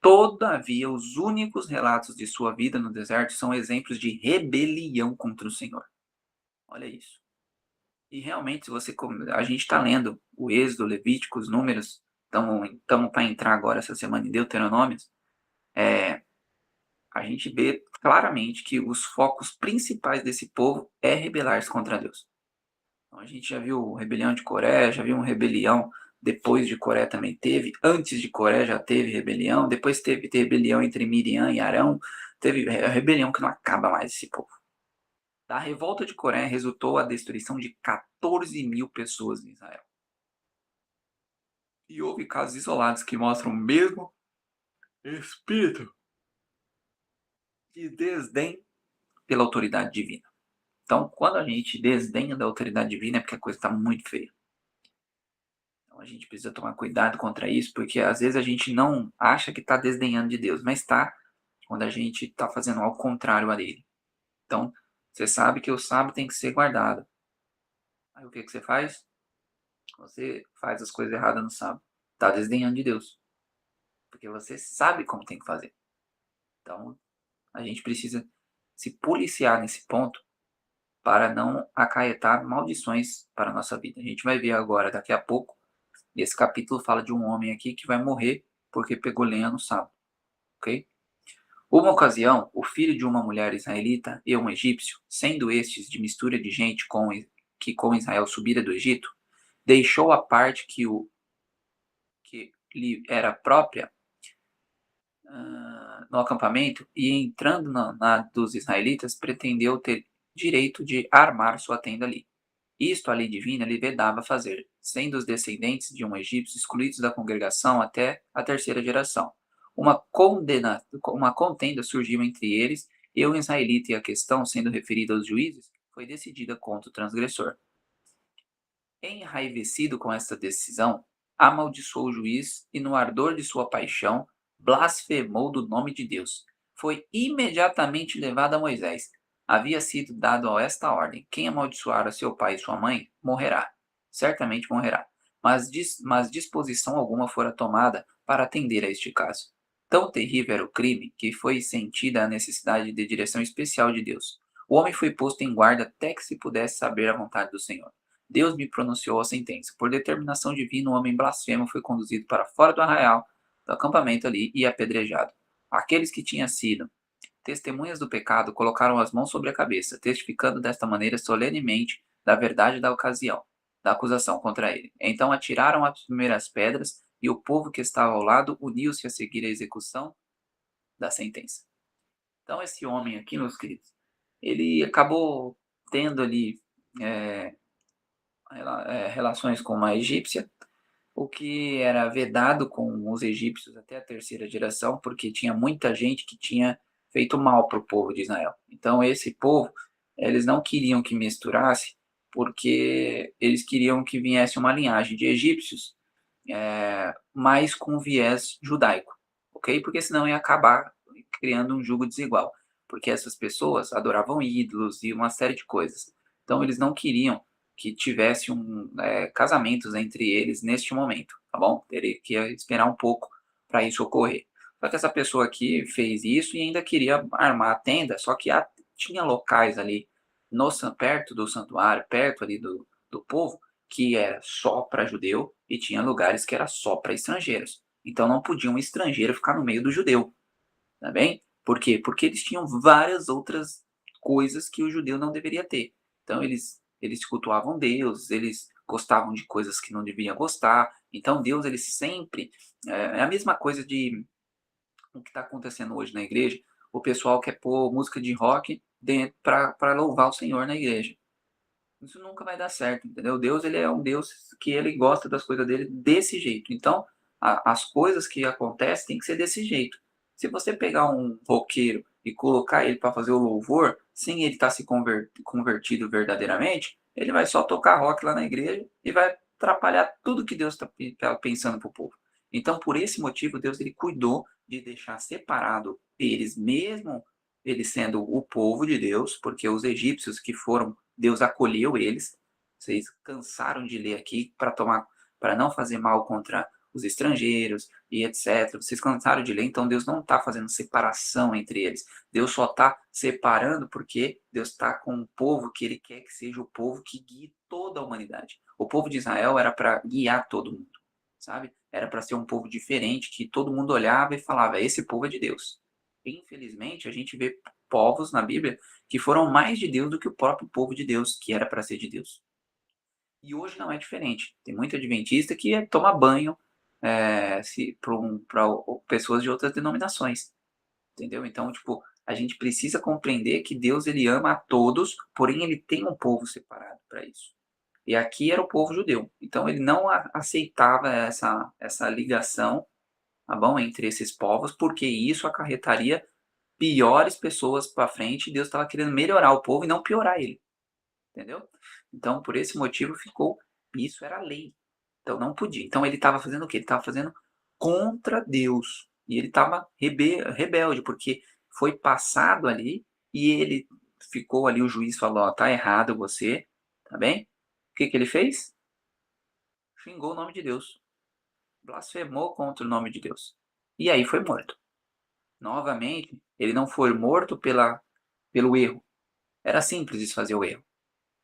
Todavia, os únicos relatos de sua vida no deserto são exemplos de rebelião contra o Senhor. Olha isso. E realmente, se você a gente está lendo o Êxodo, Levítico, os Números, estamos para entrar agora essa semana em Deuteronômios, a gente vê claramente que os focos principais desse povo é rebelar-se contra Deus. Então, a gente já viu rebelião de Coré, já viu uma rebelião depois de Coré também teve, antes de Coré já teve rebelião, depois teve rebelião entre Miriam e Arão, teve rebelião que não acaba mais esse povo. Da revolta de Coré resultou a destruição de 14 mil pessoas em Israel. E houve casos isolados que mostram o mesmo espírito de desdém pela autoridade divina. Então, quando a gente desdenha da autoridade divina, é porque a coisa está muito feia. Então, a gente precisa tomar cuidado contra isso, porque às vezes a gente não acha que está desdenhando de Deus, mas está quando a gente está fazendo ao contrário a dele. Então, você sabe que o sábado tem que ser guardado. Aí o que você faz? Você faz as coisas erradas no sábado. Está desdenhando de Deus. Porque você sabe como tem que fazer. Então, a gente precisa se policiar nesse ponto para não acarretar maldições para a nossa vida. A gente vai ver agora, daqui a pouco, e esse capítulo fala de um homem aqui que vai morrer porque pegou lenha no sábado. Ok? Uma ocasião, o filho de uma mulher israelita e um egípcio, sendo estes de mistura de gente que com Israel subira do Egito, deixou a parte que lhe era própria no acampamento e, entrando na dos israelitas, pretendeu ter direito de armar sua tenda ali. Isto a lei divina lhe vedava fazer, sendo os descendentes de um egípcio excluídos da congregação até a terceira geração. Uma contenda surgiu entre eles e o israelita, e a questão, sendo referida aos juízes, foi decidida contra o transgressor. Enraivecido com esta decisão, amaldiçoou o juiz e, no ardor de sua paixão, blasfemou do nome de Deus. Foi imediatamente levado a Moisés. Havia sido dado a esta ordem: quem amaldiçoar a seu pai e sua mãe, morrerá. Certamente morrerá. Mas disposição alguma fora tomada para atender a este caso. Tão terrível era o crime que foi sentida a necessidade de direção especial de Deus. O homem foi posto em guarda até que se pudesse saber a vontade do Senhor. Deus me pronunciou a sentença. Por determinação divina, o homem blasfemo foi conduzido para fora do arraial, do acampamento ali, e apedrejado. Aqueles que tinham sido testemunhas do pecado colocaram as mãos sobre a cabeça, testificando desta maneira solenemente da verdade da ocasião, da acusação contra ele. Então atiraram as primeiras pedras, e o povo que estava ao lado uniu-se a seguir a execução da sentença. Então esse homem aqui, meus queridos, ele acabou tendo ali relações com uma egípcia, o que era vedado com os egípcios até a terceira geração, porque tinha muita gente que tinha feito mal para o povo de Israel. Então esse povo, eles não queriam que misturasse, porque eles queriam que viesse uma linhagem de egípcios, mas com viés judaico, ok? Porque senão ia acabar criando um jugo desigual, porque essas pessoas adoravam ídolos e uma série de coisas. Então eles não queriam que tivesse casamentos entre eles neste momento, tá bom? Teria que esperar um pouco para isso ocorrer. Só que essa pessoa aqui fez isso e ainda queria armar a tenda, só que tinha locais ali perto do santuário, perto ali do povo, que era só para judeu, e tinha lugares que era só para estrangeiros. Então não podia um estrangeiro ficar no meio do judeu, tá bem? Por quê? Porque eles tinham várias outras coisas que o judeu não deveria ter. Então eles cultuavam Deus, eles gostavam de coisas que não deveriam gostar. Então Deus, ele sempre é a mesma coisa de o que está acontecendo hoje na igreja. O pessoal quer pôr música de rock para louvar o Senhor na igreja. Isso nunca vai dar certo, entendeu? Deus, ele é um Deus que ele gosta das coisas dele desse jeito. Então, as coisas que acontecem tem que ser desse jeito. Se você pegar um roqueiro e colocar ele para fazer o louvor, sem ele estar se convertido verdadeiramente, ele vai só tocar rock lá na igreja e vai atrapalhar tudo que Deus está pensando para o povo. Então, por esse motivo, Deus, ele cuidou de deixar separado eles, mesmo eles sendo o povo de Deus, porque os egípcios que foram, Deus acolheu eles. Vocês cansaram de ler aqui para não fazer mal contra os estrangeiros e etc. Vocês cansaram de ler, então Deus não está fazendo separação entre eles. Deus só está separando porque Deus está com um povo que ele quer que seja o povo que guie toda a humanidade. O povo de Israel era para guiar todo mundo, sabe? Era para ser um povo diferente, que todo mundo olhava e falava, esse povo é de Deus. Infelizmente, a gente vê povos na Bíblia que foram mais de Deus do que o próprio povo de Deus, que era para ser de Deus. E hoje não é diferente. Tem muito adventista que toma banho para pessoas de outras denominações. Entendeu? Então, tipo, a gente precisa compreender que Deus ele ama a todos, porém ele tem um povo separado para isso. E aqui era o povo judeu. Então ele não aceitava essa ligação, tá bom, entre esses povos, porque isso acarretaria piores pessoas para frente. E Deus estava querendo melhorar o povo e não piorar ele. Entendeu? Então, por esse motivo isso era lei. Então não podia. Então ele estava fazendo o quê? Ele estava fazendo contra Deus. E ele estava rebelde, porque foi passado ali e ele ficou ali, o juiz falou, ó, tá errado você, tá bem? O que ele fez? Xingou o nome de Deus. Blasfemou contra o nome de Deus. E aí foi morto. Novamente, ele não foi morto pelo erro. Era simples desfazer o erro.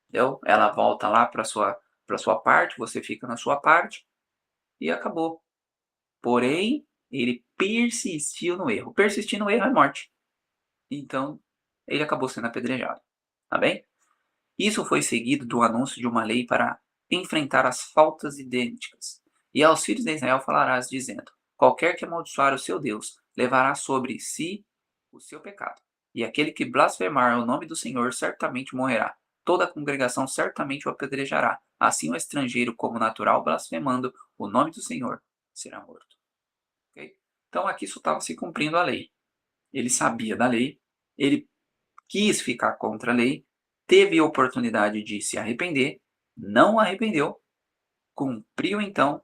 Entendeu? Ela volta lá para sua parte, você fica na sua parte e acabou. Porém, ele persistiu no erro. Persistir no erro é morte. Então, ele acabou sendo apedrejado. Tá bem? Isso foi seguido do anúncio de uma lei para enfrentar as faltas idênticas. E aos filhos de Israel falarás, dizendo: qualquer que amaldiçoar o seu Deus, levará sobre si o seu pecado. E aquele que blasfemar o nome do Senhor certamente morrerá. Toda a congregação certamente o apedrejará. Assim o estrangeiro, como natural, blasfemando o nome do Senhor, será morto. Okay? Então aqui isso estava se cumprindo a lei. Ele sabia da lei, ele quis ficar contra a lei, teve a oportunidade de se arrepender, não arrependeu, cumpriu então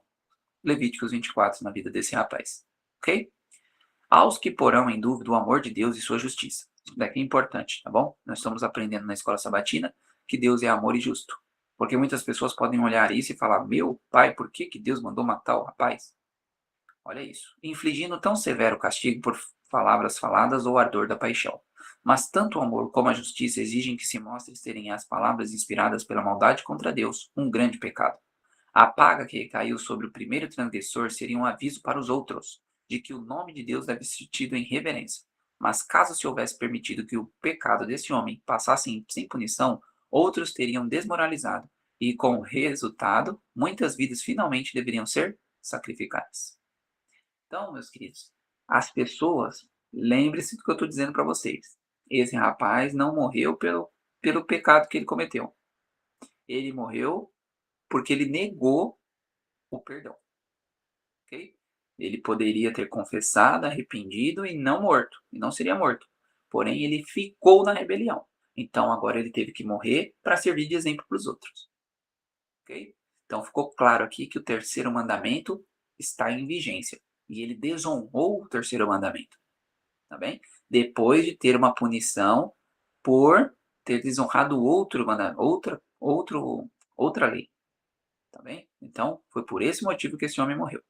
Levíticos 24 na vida desse rapaz. Ok? Aos que porão em dúvida o amor de Deus e sua justiça. Isso daqui é importante, tá bom? Nós estamos aprendendo na escola sabatina que Deus é amor e justo. Porque muitas pessoas podem olhar isso e falar, meu pai, por que Deus mandou matar o rapaz? Olha isso. Infligindo tão severo castigo por palavras faladas ou ardor da paixão. Mas tanto o amor como a justiça exigem que se mostre serem as palavras inspiradas pela maldade contra Deus um grande pecado. A paga que caiu sobre o primeiro transgressor seria um aviso para os outros, de que o nome de Deus deve ser tido em reverência. Mas caso se houvesse permitido que o pecado desse homem passasse sem punição, outros teriam desmoralizado, e com o resultado, muitas vidas finalmente deveriam ser sacrificadas. Então, meus queridos, as pessoas, lembre-se do que eu estou dizendo para vocês. Esse rapaz não morreu pelo pecado que ele cometeu. Ele morreu porque ele negou o perdão. Okay? Ele poderia ter confessado, arrependido e não morto. E não seria morto. Porém, ele ficou na rebelião. Então, agora ele teve que morrer para servir de exemplo para os outros. Okay? Então, ficou claro aqui que o terceiro mandamento está em vigência. E ele desonrou o terceiro mandamento. Tá bem? Depois de ter uma punição por ter desonrado outra lei. Tá bem? Então, foi por esse motivo que esse homem morreu.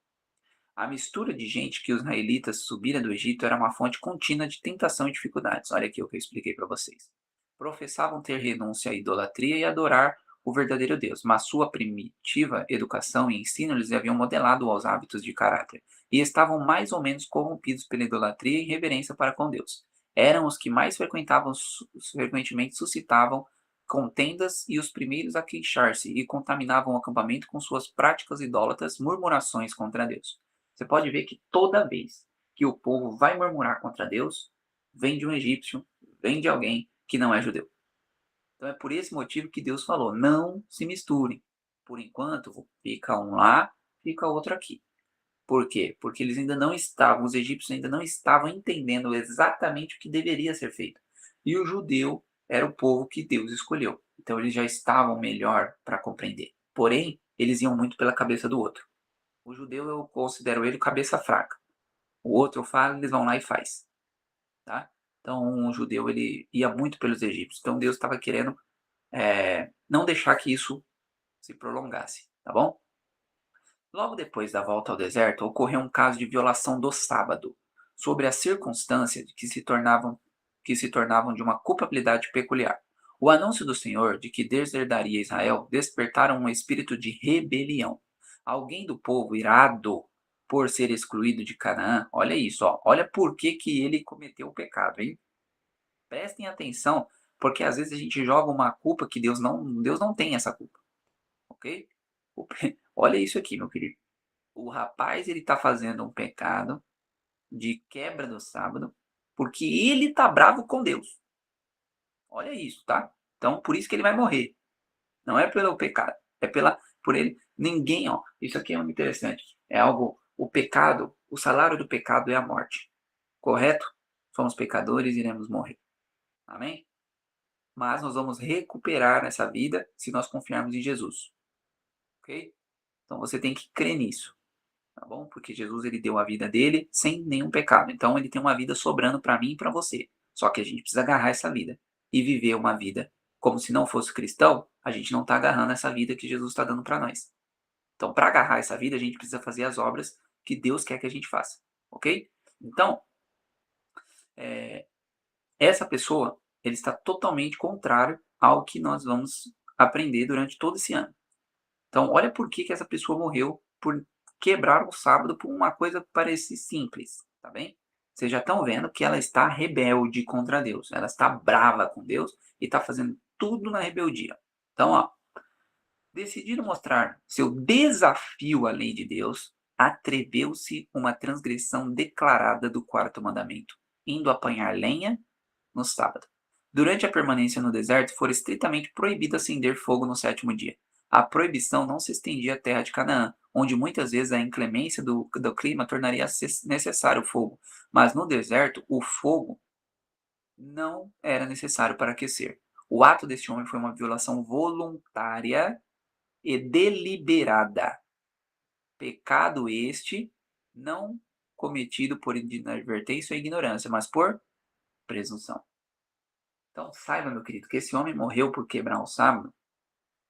A mistura de gente que os israelitas subiram do Egito era uma fonte contínua de tentação e dificuldades. Olha aqui o que eu expliquei para vocês. Professavam ter renúncia à idolatria e adorar o verdadeiro Deus, mas sua primitiva educação e ensino lhes haviam modelado aos hábitos de caráter, e estavam mais ou menos corrompidos pela idolatria e reverência para com Deus. Eram os que mais frequentemente suscitavam contendas e os primeiros a queixar-se e contaminavam o acampamento com suas práticas idólatras, murmurações contra Deus. Você pode ver que toda vez que o povo vai murmurar contra Deus, vem de um egípcio, vem de alguém que não é judeu. Então é por esse motivo que Deus falou, não se misturem. Por enquanto, fica um lá, fica outro aqui. Por quê? Porque eles ainda não estavam, os egípcios ainda não estavam entendendo exatamente o que deveria ser feito. E o judeu era o povo que Deus escolheu. Então eles já estavam melhor para compreender. Porém, eles iam muito pela cabeça do outro. O judeu, eu considero ele cabeça fraca. O outro fala, eles vão lá e faz. Tá? Então, o judeu, ele ia muito pelos egípcios. Então, Deus estava querendo não deixar que isso se prolongasse. Tá bom? Logo depois da volta ao deserto, ocorreu um caso de violação do sábado, sobre a circunstância de que se tornavam de uma culpabilidade peculiar. O anúncio do Senhor de que deserdaria Israel despertaram um espírito de rebelião. Alguém do povo irado por ser excluído de Canaã, olha isso, ó, olha por que ele cometeu o pecado, hein? Prestem atenção, porque às vezes a gente joga uma culpa que Deus não tem essa culpa, ok? Olha isso aqui, meu querido. O rapaz, ele tá fazendo um pecado de quebra do sábado, porque ele tá bravo com Deus. Olha isso, tá? Então, por isso que ele vai morrer. Não é pelo pecado, é por ele. Ninguém, ó, isso aqui é muito interessante. É algo, o pecado, o salário do pecado é a morte. Correto? Somos pecadores e iremos morrer. Amém? Mas nós vamos recuperar essa vida se nós confiarmos em Jesus. Ok? Então você tem que crer nisso. Tá bom? Porque Jesus, ele deu a vida dele sem nenhum pecado. Então ele tem uma vida sobrando para mim e para você. Só que a gente precisa agarrar essa vida e viver uma vida como se não fosse cristão. A gente não está agarrando essa vida que Jesus está dando para nós. Então, para agarrar essa vida, a gente precisa fazer as obras que Deus quer que a gente faça. Ok? Então, essa pessoa, ele está totalmente contrário ao que nós vamos aprender durante todo esse ano. Então, olha por que essa pessoa morreu por quebrar o sábado por uma coisa que parecia simples, tá bem? Vocês já estão vendo que ela está rebelde contra Deus. Ela está brava com Deus e está fazendo tudo na rebeldia. Então, ó, decidindo mostrar seu desafio à lei de Deus, atreveu-se uma transgressão declarada do quarto mandamento, indo apanhar lenha no sábado. Durante a permanência no deserto, foi estritamente proibido acender fogo no sétimo dia. A proibição não se estendia à terra de Canaã, onde muitas vezes a inclemência do clima tornaria necessário o fogo. Mas no deserto, o fogo não era necessário para aquecer. O ato deste homem foi uma violação voluntária e deliberada. Pecado este não cometido por inadvertência ou ignorância, mas por presunção. Então saiba, meu querido, que esse homem morreu por quebrar o sábado,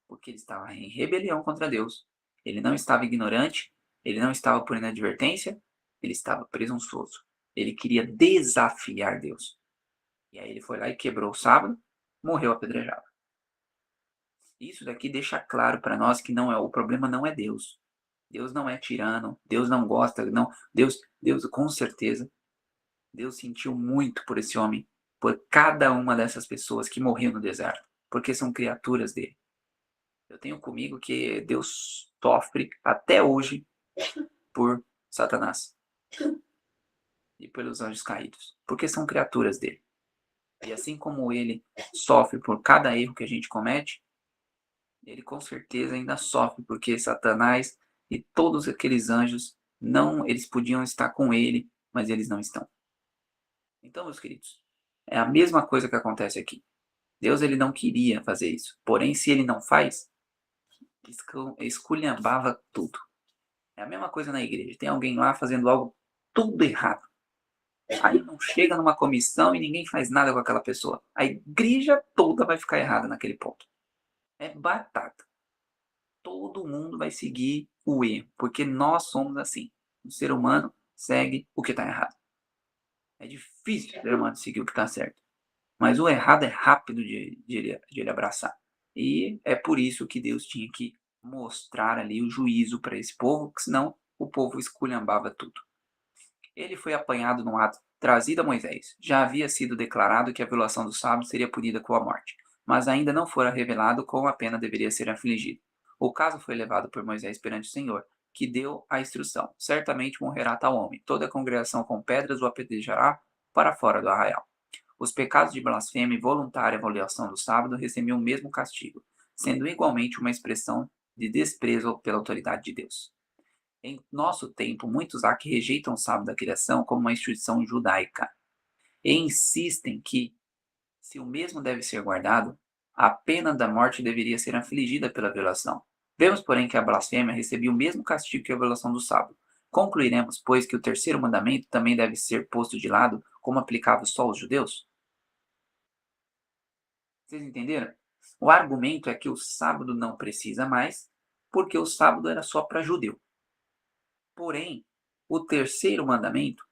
porque ele estava em rebelião contra Deus. Ele não estava ignorante, ele não estava por inadvertência, ele estava presunçoso. Ele queria desafiar Deus. E aí ele foi lá e quebrou o sábado, morreu apedrejado. Isso daqui deixa claro para nós que o problema não é Deus. Deus não é tirano, Deus não gosta, não. Deus com certeza, Deus sentiu muito por esse homem, por cada uma dessas pessoas que morriam no deserto, porque são criaturas dele. Eu tenho comigo que Deus sofre até hoje por Satanás e pelos anjos caídos, porque são criaturas dele. E assim como ele sofre por cada erro que a gente comete, ele com certeza ainda sofre porque Satanás e todos aqueles anjos eles podiam estar com ele, mas eles não estão. Então, meus queridos, é a mesma coisa que acontece aqui. Deus, ele não queria fazer isso. Porém, se ele não faz, esculhambava tudo. É a mesma coisa na igreja. Tem alguém lá fazendo algo tudo errado. Aí não chega numa comissão e ninguém faz nada com aquela pessoa. A igreja toda vai ficar errada naquele ponto. É batata. Todo mundo vai seguir o erro, porque nós somos assim. O ser humano segue o que está errado. É difícil o ser humano seguir o que está certo. Mas o errado é rápido de ele abraçar. E é por isso que Deus tinha que mostrar ali o juízo para esse povo, porque senão o povo esculhambava tudo. Ele foi apanhado no ato trazido a Moisés. Já havia sido declarado que a violação do sábado seria punida com a morte, mas ainda não fora revelado como a pena deveria ser afligida. O caso foi levado por Moisés perante o Senhor, que deu a instrução: certamente morrerá tal homem. Toda a congregação com pedras o apedrejará para fora do arraial. Os pecados de blasfêmia e voluntária violação do sábado recebiam o mesmo castigo, sendo igualmente uma expressão de desprezo pela autoridade de Deus. Em nosso tempo, muitos há que rejeitam o sábado da criação como uma instituição judaica e insistem que, se o mesmo deve ser guardado, a pena da morte deveria ser afligida pela violação. Vemos, porém, que a blasfêmia recebia o mesmo castigo que a violação do sábado. Concluiremos, pois, que o terceiro mandamento também deve ser posto de lado como aplicável só aos judeus? Vocês entenderam? O argumento é que o sábado não precisa mais, porque o sábado era só para judeu. Porém, o terceiro mandamento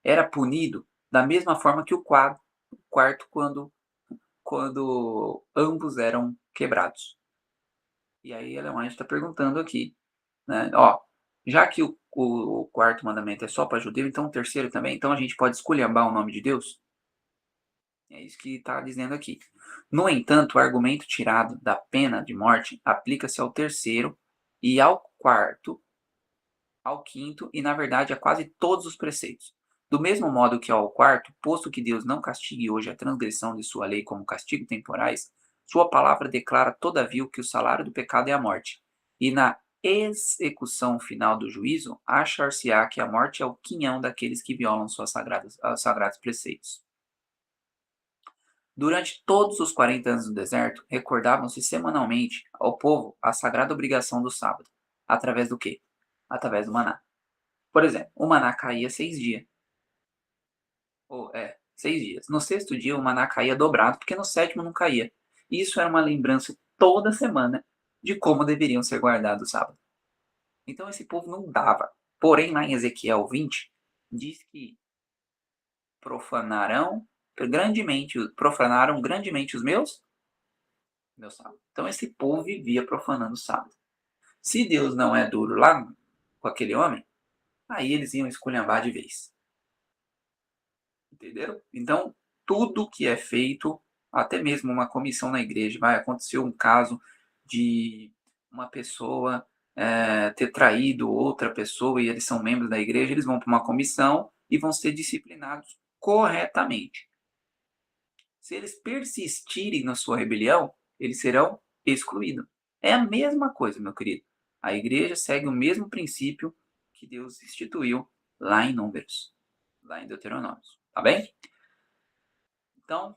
era punido da mesma forma que o quarto, quando quando ambos eram quebrados. E aí Ellen White está perguntando aqui, né? Ó, já que o quarto mandamento é só para judeu, então o terceiro também, então a gente pode esculhambar o nome de Deus? É isso que está dizendo aqui. No entanto, o argumento tirado da pena de morte aplica-se ao terceiro e ao quarto, ao quinto e, na verdade, a quase todos os preceitos. Do mesmo modo que ao quarto, posto que Deus não castigue hoje a transgressão de sua lei como castigo temporais, sua palavra declara todavia que o salário do pecado é a morte. E na execução final do juízo, achar-se-á que a morte é o quinhão daqueles que violam os sagrados preceitos. Durante todos os 40 anos no deserto, recordavam-se semanalmente ao povo a sagrada obrigação do sábado. Através do quê? Através do maná. Por exemplo, o maná caía 6 dias. 6 dias. No sexto dia, o maná caía dobrado, porque no sétimo não caía. Isso era uma lembrança toda semana de como deveriam ser guardados o sábado. Então esse povo não dava. Porém, lá em Ezequiel 20, diz que profanaram grandemente os meus sábados. Então esse povo vivia profanando o sábado. Se Deus não é duro lá com aquele homem, aí eles iam esculhambar de vez. Entenderam? Então, tudo que é feito, até mesmo uma comissão na igreja, vai acontecer um caso de uma pessoa ter traído outra pessoa e eles são membros da igreja, eles vão para uma comissão e vão ser disciplinados corretamente. Se eles persistirem na sua rebelião, eles serão excluídos. É a mesma coisa, meu querido. A igreja segue o mesmo princípio que Deus instituiu lá em Números, lá em Deuteronômio. Tá bem? Então,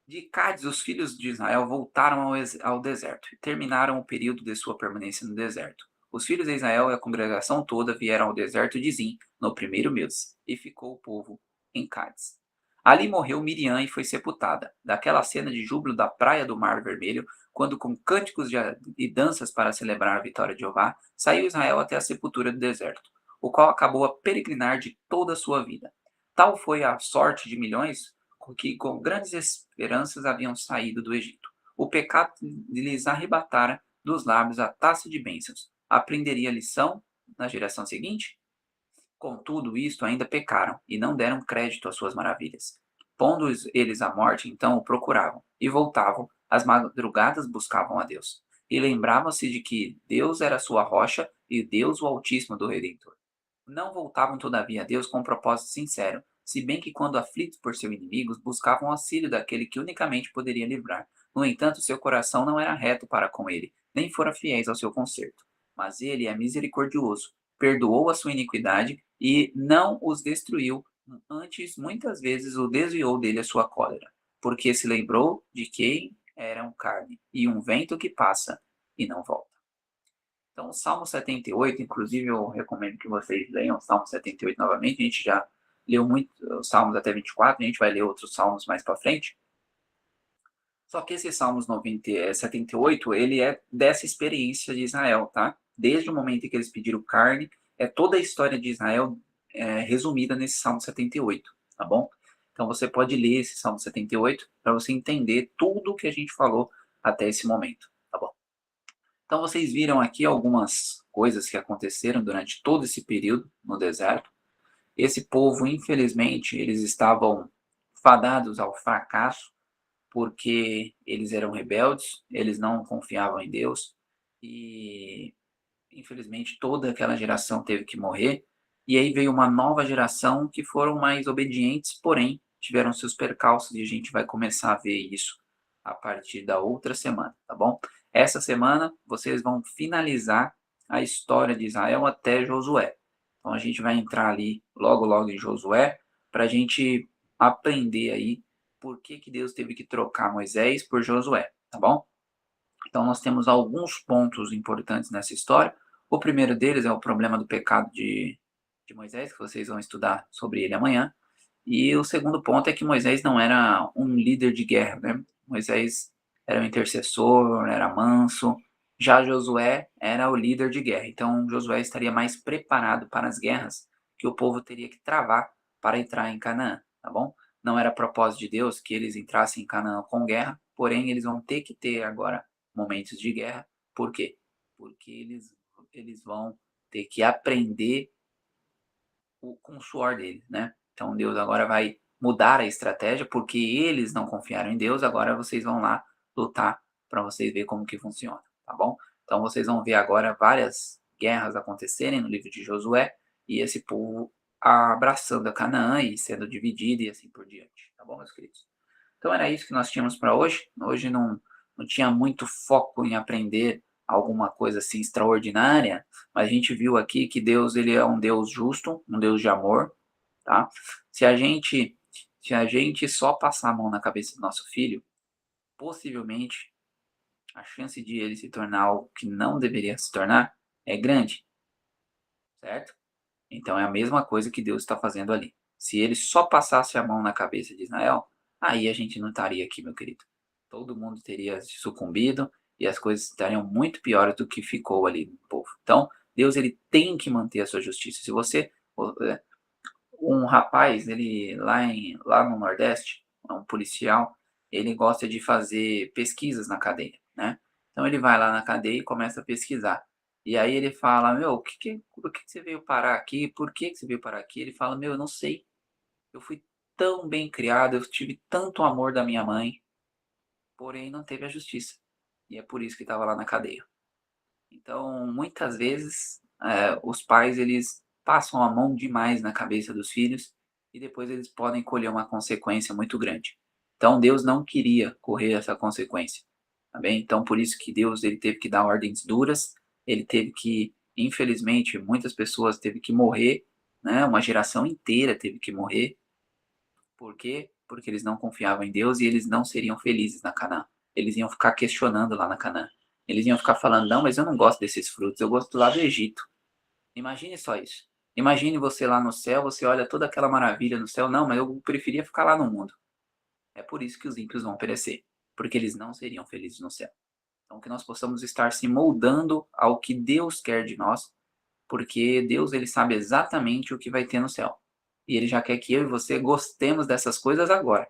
de Cádiz, os filhos de Israel voltaram ao deserto e terminaram o período de sua permanência no deserto. Os filhos de Israel e a congregação toda vieram ao deserto de Zim no primeiro mês, e ficou o povo em Cádiz. Ali morreu Miriam e foi sepultada. Daquela cena de júbilo da praia do Mar Vermelho, quando com cânticos e danças para celebrar a vitória de Jeová, saiu Israel até a sepultura do deserto, o qual acabou a peregrinar de toda a sua vida. Tal foi a sorte de milhões que com grandes esperanças haviam saído do Egito. O pecado lhes arrebatara dos lábios a taça de bênçãos. Aprenderia a lição na geração seguinte? Contudo, isto ainda pecaram, e não deram crédito às suas maravilhas. Pondo eles à morte, então o procuravam, e voltavam, às madrugadas buscavam a Deus. E lembravam-se de que Deus era sua rocha, e Deus o Altíssimo do Redentor. Não voltavam, todavia, a Deus com um propósito sincero, se bem que, quando aflitos por seus inimigos, buscavam auxílio daquele que unicamente poderia livrar. No entanto, seu coração não era reto para com ele, nem fora fiéis ao seu conserto. Mas ele é misericordioso, perdoou a sua iniquidade e não os destruiu, antes muitas vezes o desviou dele a sua cólera, porque se lembrou de quem eram carne, e um vento que passa e não volta. Então, o Salmo 78, inclusive eu recomendo que vocês leiam o Salmo 78 novamente, a gente já leu muito os Salmos até 24, a gente vai ler outros Salmos mais para frente. Só que esse Salmos 78, ele é dessa experiência de Israel, tá? Desde o momento em que eles pediram carne, é toda a história de Israel resumida nesse Salmo 78, tá bom? Então você pode ler esse Salmo 78 para você entender tudo o que a gente falou até esse momento, tá bom? Então vocês viram aqui algumas coisas que aconteceram durante todo esse período no deserto. Esse povo, infelizmente, eles estavam fadados ao fracasso, porque eles eram rebeldes, eles não confiavam em Deus, e infelizmente toda aquela geração teve que morrer, e aí veio uma nova geração que foram mais obedientes, porém tiveram seus percalços, e a gente vai começar a ver isso a partir da outra semana, tá bom? Essa semana vocês vão finalizar a história de Israel até Josué. Então a gente vai entrar ali logo em Josué para a gente aprender aí por que Deus teve que trocar Moisés por Josué, tá bom? Então nós temos alguns pontos importantes nessa história. O primeiro deles é o problema do pecado de Moisés, que vocês vão estudar sobre ele amanhã. E o segundo ponto é que Moisés não era um líder de guerra, né? Moisés era um intercessor, era manso. Já Josué era o líder de guerra. Então Josué estaria mais preparado para as guerras que o povo teria que travar para entrar em Canaã, tá bom? não era propósito de Deus que eles entrassem em Canaã com guerra, porém eles vão ter que ter agora momentos de guerra. Por quê? Porque eles vão ter que aprender com o suor deles, né? Então Deus agora vai mudar a estratégia, porque eles não confiaram em Deus, agora vocês vão lá lutar para vocês verem como que funciona, tá bom? Então vocês vão ver agora várias guerras acontecerem no livro de Josué, e esse povo abraçando a Canaã e sendo dividido e assim por diante, tá bom, meus queridos? Então era isso que nós tínhamos para hoje. Hoje não tinha muito foco em aprender alguma coisa assim extraordinária, mas a gente viu aqui que Deus ele é um Deus justo, um Deus de amor, tá? Se a gente só passar a mão na cabeça do nosso filho, possivelmente a chance de ele se tornar algo que não deveria se tornar é grande, certo? Então é a mesma coisa que Deus está fazendo ali. Se ele só passasse a mão na cabeça de Israel, aí a gente não estaria aqui, meu querido. Todo mundo teria sucumbido e as coisas estariam muito piores do que ficou ali no povo. Então, Deus ele tem que manter a sua justiça. Se você, um rapaz, ele lá no Nordeste, um policial, ele gosta de fazer pesquisas na cadeia, né? Então ele vai lá na cadeia e começa a pesquisar. E aí ele fala, meu, por que você veio parar aqui? Por que você veio parar aqui? Ele fala, meu, eu não sei. Eu fui tão bem criado, eu tive tanto amor da minha mãe, porém não teve a justiça. E é por isso que estava lá na cadeia. Então, muitas vezes, os pais, eles passam a mão demais na cabeça dos filhos e depois eles podem colher uma consequência muito grande. Então, Deus não queria correr essa consequência, tá bem? Então, por isso que Deus ele teve que dar ordens duras, ele teve que, infelizmente, muitas pessoas teve que morrer, né? Uma geração inteira teve que morrer. Por quê? Porque eles não confiavam em Deus e eles não seriam felizes na Canaã. Eles iam ficar questionando lá na Canaã. Eles iam ficar falando, não, mas eu não gosto desses frutos, eu gosto lá do Egito. Imagine só isso. Imagine você lá no céu, você olha toda aquela maravilha no céu, não, mas eu preferia ficar lá no mundo. É por isso que os ímpios vão perecer, porque eles não seriam felizes no céu. Então que nós possamos estar se moldando ao que Deus quer de nós, porque Deus ele sabe exatamente o que vai ter no céu. E ele já quer que eu e você gostemos dessas coisas agora.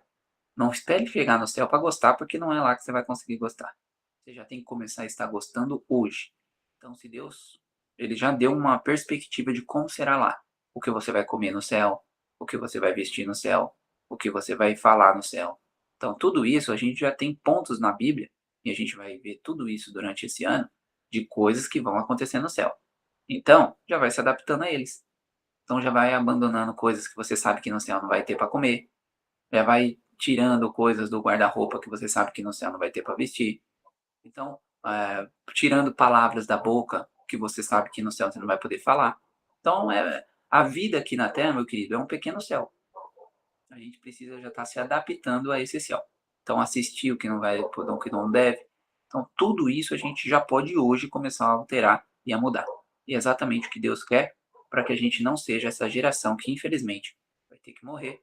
Não espere chegar no céu para gostar, porque não é lá que você vai conseguir gostar. Você já tem que começar a estar gostando hoje. Então, se Deus, ele já deu uma perspectiva de como será lá. O que você vai comer no céu, o que você vai vestir no céu, o que você vai falar no céu. Então, tudo isso a gente já tem pontos na Bíblia, e a gente vai ver tudo isso durante esse ano, de coisas que vão acontecer no céu. Então, já vai se adaptando a eles. Então, já vai abandonando coisas que você sabe que no céu não vai ter para comer. Já vai tirando coisas do guarda-roupa que você sabe que no céu não vai ter para vestir. Então, tirando palavras da boca que você sabe que no céu você não vai poder falar. Então, a vida aqui na Terra, meu querido, é um pequeno céu. A gente precisa já estar se adaptando a esse céu. Então, assistir o que não vai, o que não deve. Então, tudo isso a gente já pode hoje começar a alterar e a mudar. E é exatamente o que Deus quer para que a gente não seja essa geração que, infelizmente, vai ter que morrer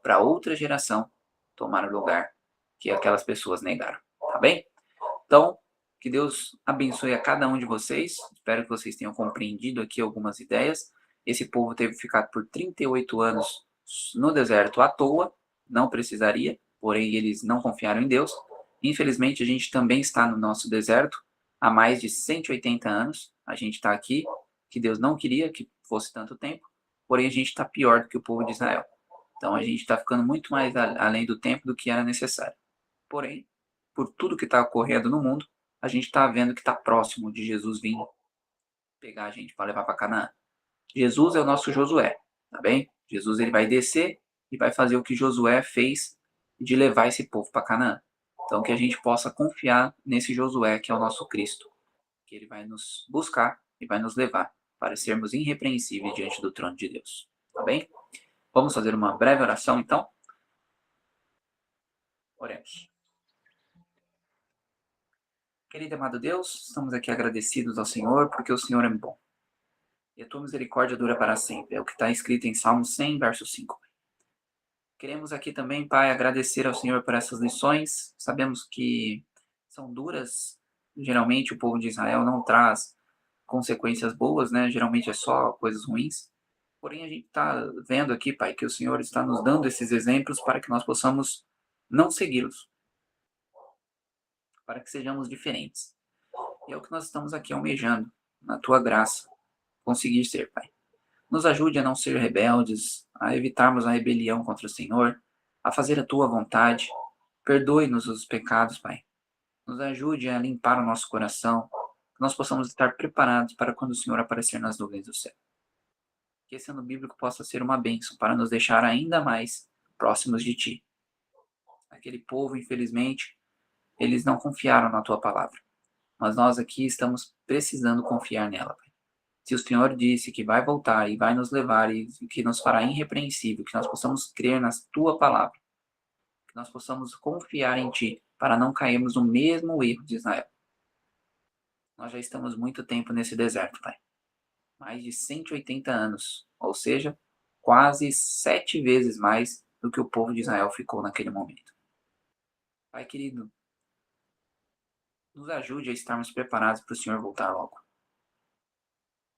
para outra geração tomar o lugar que aquelas pessoas negaram. Tá bem? Então, que Deus abençoe a cada um de vocês. Espero que vocês tenham compreendido aqui algumas ideias. Esse povo teve que ficar por 38 anos no deserto à toa, não precisaria, porém eles não confiaram em Deus. Infelizmente, a gente também está no nosso deserto há mais de 180 anos. A gente está aqui, que Deus não queria que fosse tanto tempo, porém a gente está pior do que o povo de Israel. Então a gente está ficando muito mais além do tempo do que era necessário. Porém, por tudo que está ocorrendo no mundo, a gente está vendo que está próximo de Jesus vir pegar a gente para levar para Canaã. Jesus é o nosso Josué, tá bem? Jesus ele vai descer e vai fazer o que Josué fez de levar esse povo para Canaã. Então que a gente possa confiar nesse Josué que é o nosso Cristo, que ele vai nos buscar e vai nos levar para sermos irrepreensíveis diante do trono de Deus, tá bem? Vamos fazer uma breve oração então? Oremos. Querido e amado Deus, estamos aqui agradecidos ao Senhor porque o Senhor é bom. E a tua misericórdia dura para sempre. É o que está escrito em Salmo 100, verso 5. Queremos aqui também, Pai, agradecer ao Senhor por essas lições. Sabemos que são duras. Geralmente o povo de Israel não traz consequências boas, né? Geralmente é só coisas ruins. Porém, a gente está vendo aqui, Pai, que o Senhor está nos dando esses exemplos para que nós possamos não segui-los, para que sejamos diferentes. E é o que nós estamos aqui almejando, na Tua graça, conseguir ser, Pai. Nos ajude a não ser rebeldes, a evitarmos a rebelião contra o Senhor, a fazer a Tua vontade. Perdoe-nos os pecados, Pai. Nos ajude a limpar o nosso coração, que nós possamos estar preparados para quando o Senhor aparecer nas nuvens do céu. Que esse ano bíblico possa ser uma bênção para nos deixar ainda mais próximos de Ti. Aquele povo, infelizmente, eles não confiaram na Tua palavra. Mas nós aqui estamos precisando confiar nela, Pai. Se o Senhor disse que vai voltar e vai nos levar e que nos fará irrepreensível, que nós possamos crer na Tua palavra, que nós possamos confiar em Ti para não cairmos no mesmo erro de Israel. Nós já estamos muito tempo nesse deserto, Pai. Mais de 180 anos, ou seja, quase 7 vezes mais do que o povo de Israel ficou naquele momento. Pai querido, nos ajude a estarmos preparados para o Senhor voltar logo.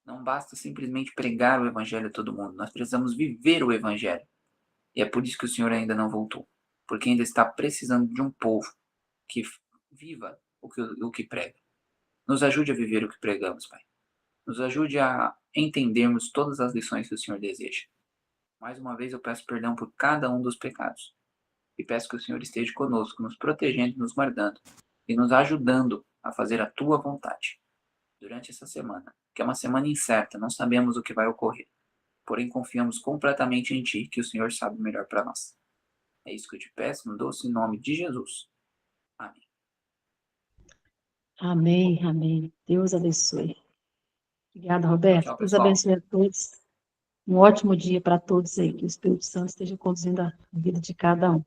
Não basta simplesmente pregar o Evangelho a todo mundo, nós precisamos viver o Evangelho. E é por isso que o Senhor ainda não voltou, porque ainda está precisando de um povo que viva o que prega. Nos ajude a viver o que pregamos, Pai. Nos ajude a entendermos todas as lições que o Senhor deseja. Mais uma vez eu peço perdão por cada um dos pecados. E peço que o Senhor esteja conosco, nos protegendo, nos guardando e nos ajudando a fazer a Tua vontade. Durante essa semana, que é uma semana incerta, não sabemos o que vai ocorrer. Porém, confiamos completamente em Ti, que o Senhor sabe melhor para nós. É isso que eu te peço, no doce nome de Jesus. Amém. Amém, amém. Deus abençoe. Obrigada, Roberto. Tchau, Deus pessoal. abençoe a todos. Um ótimo dia para todos aí. Que o Espírito Santo esteja conduzindo a vida de cada um.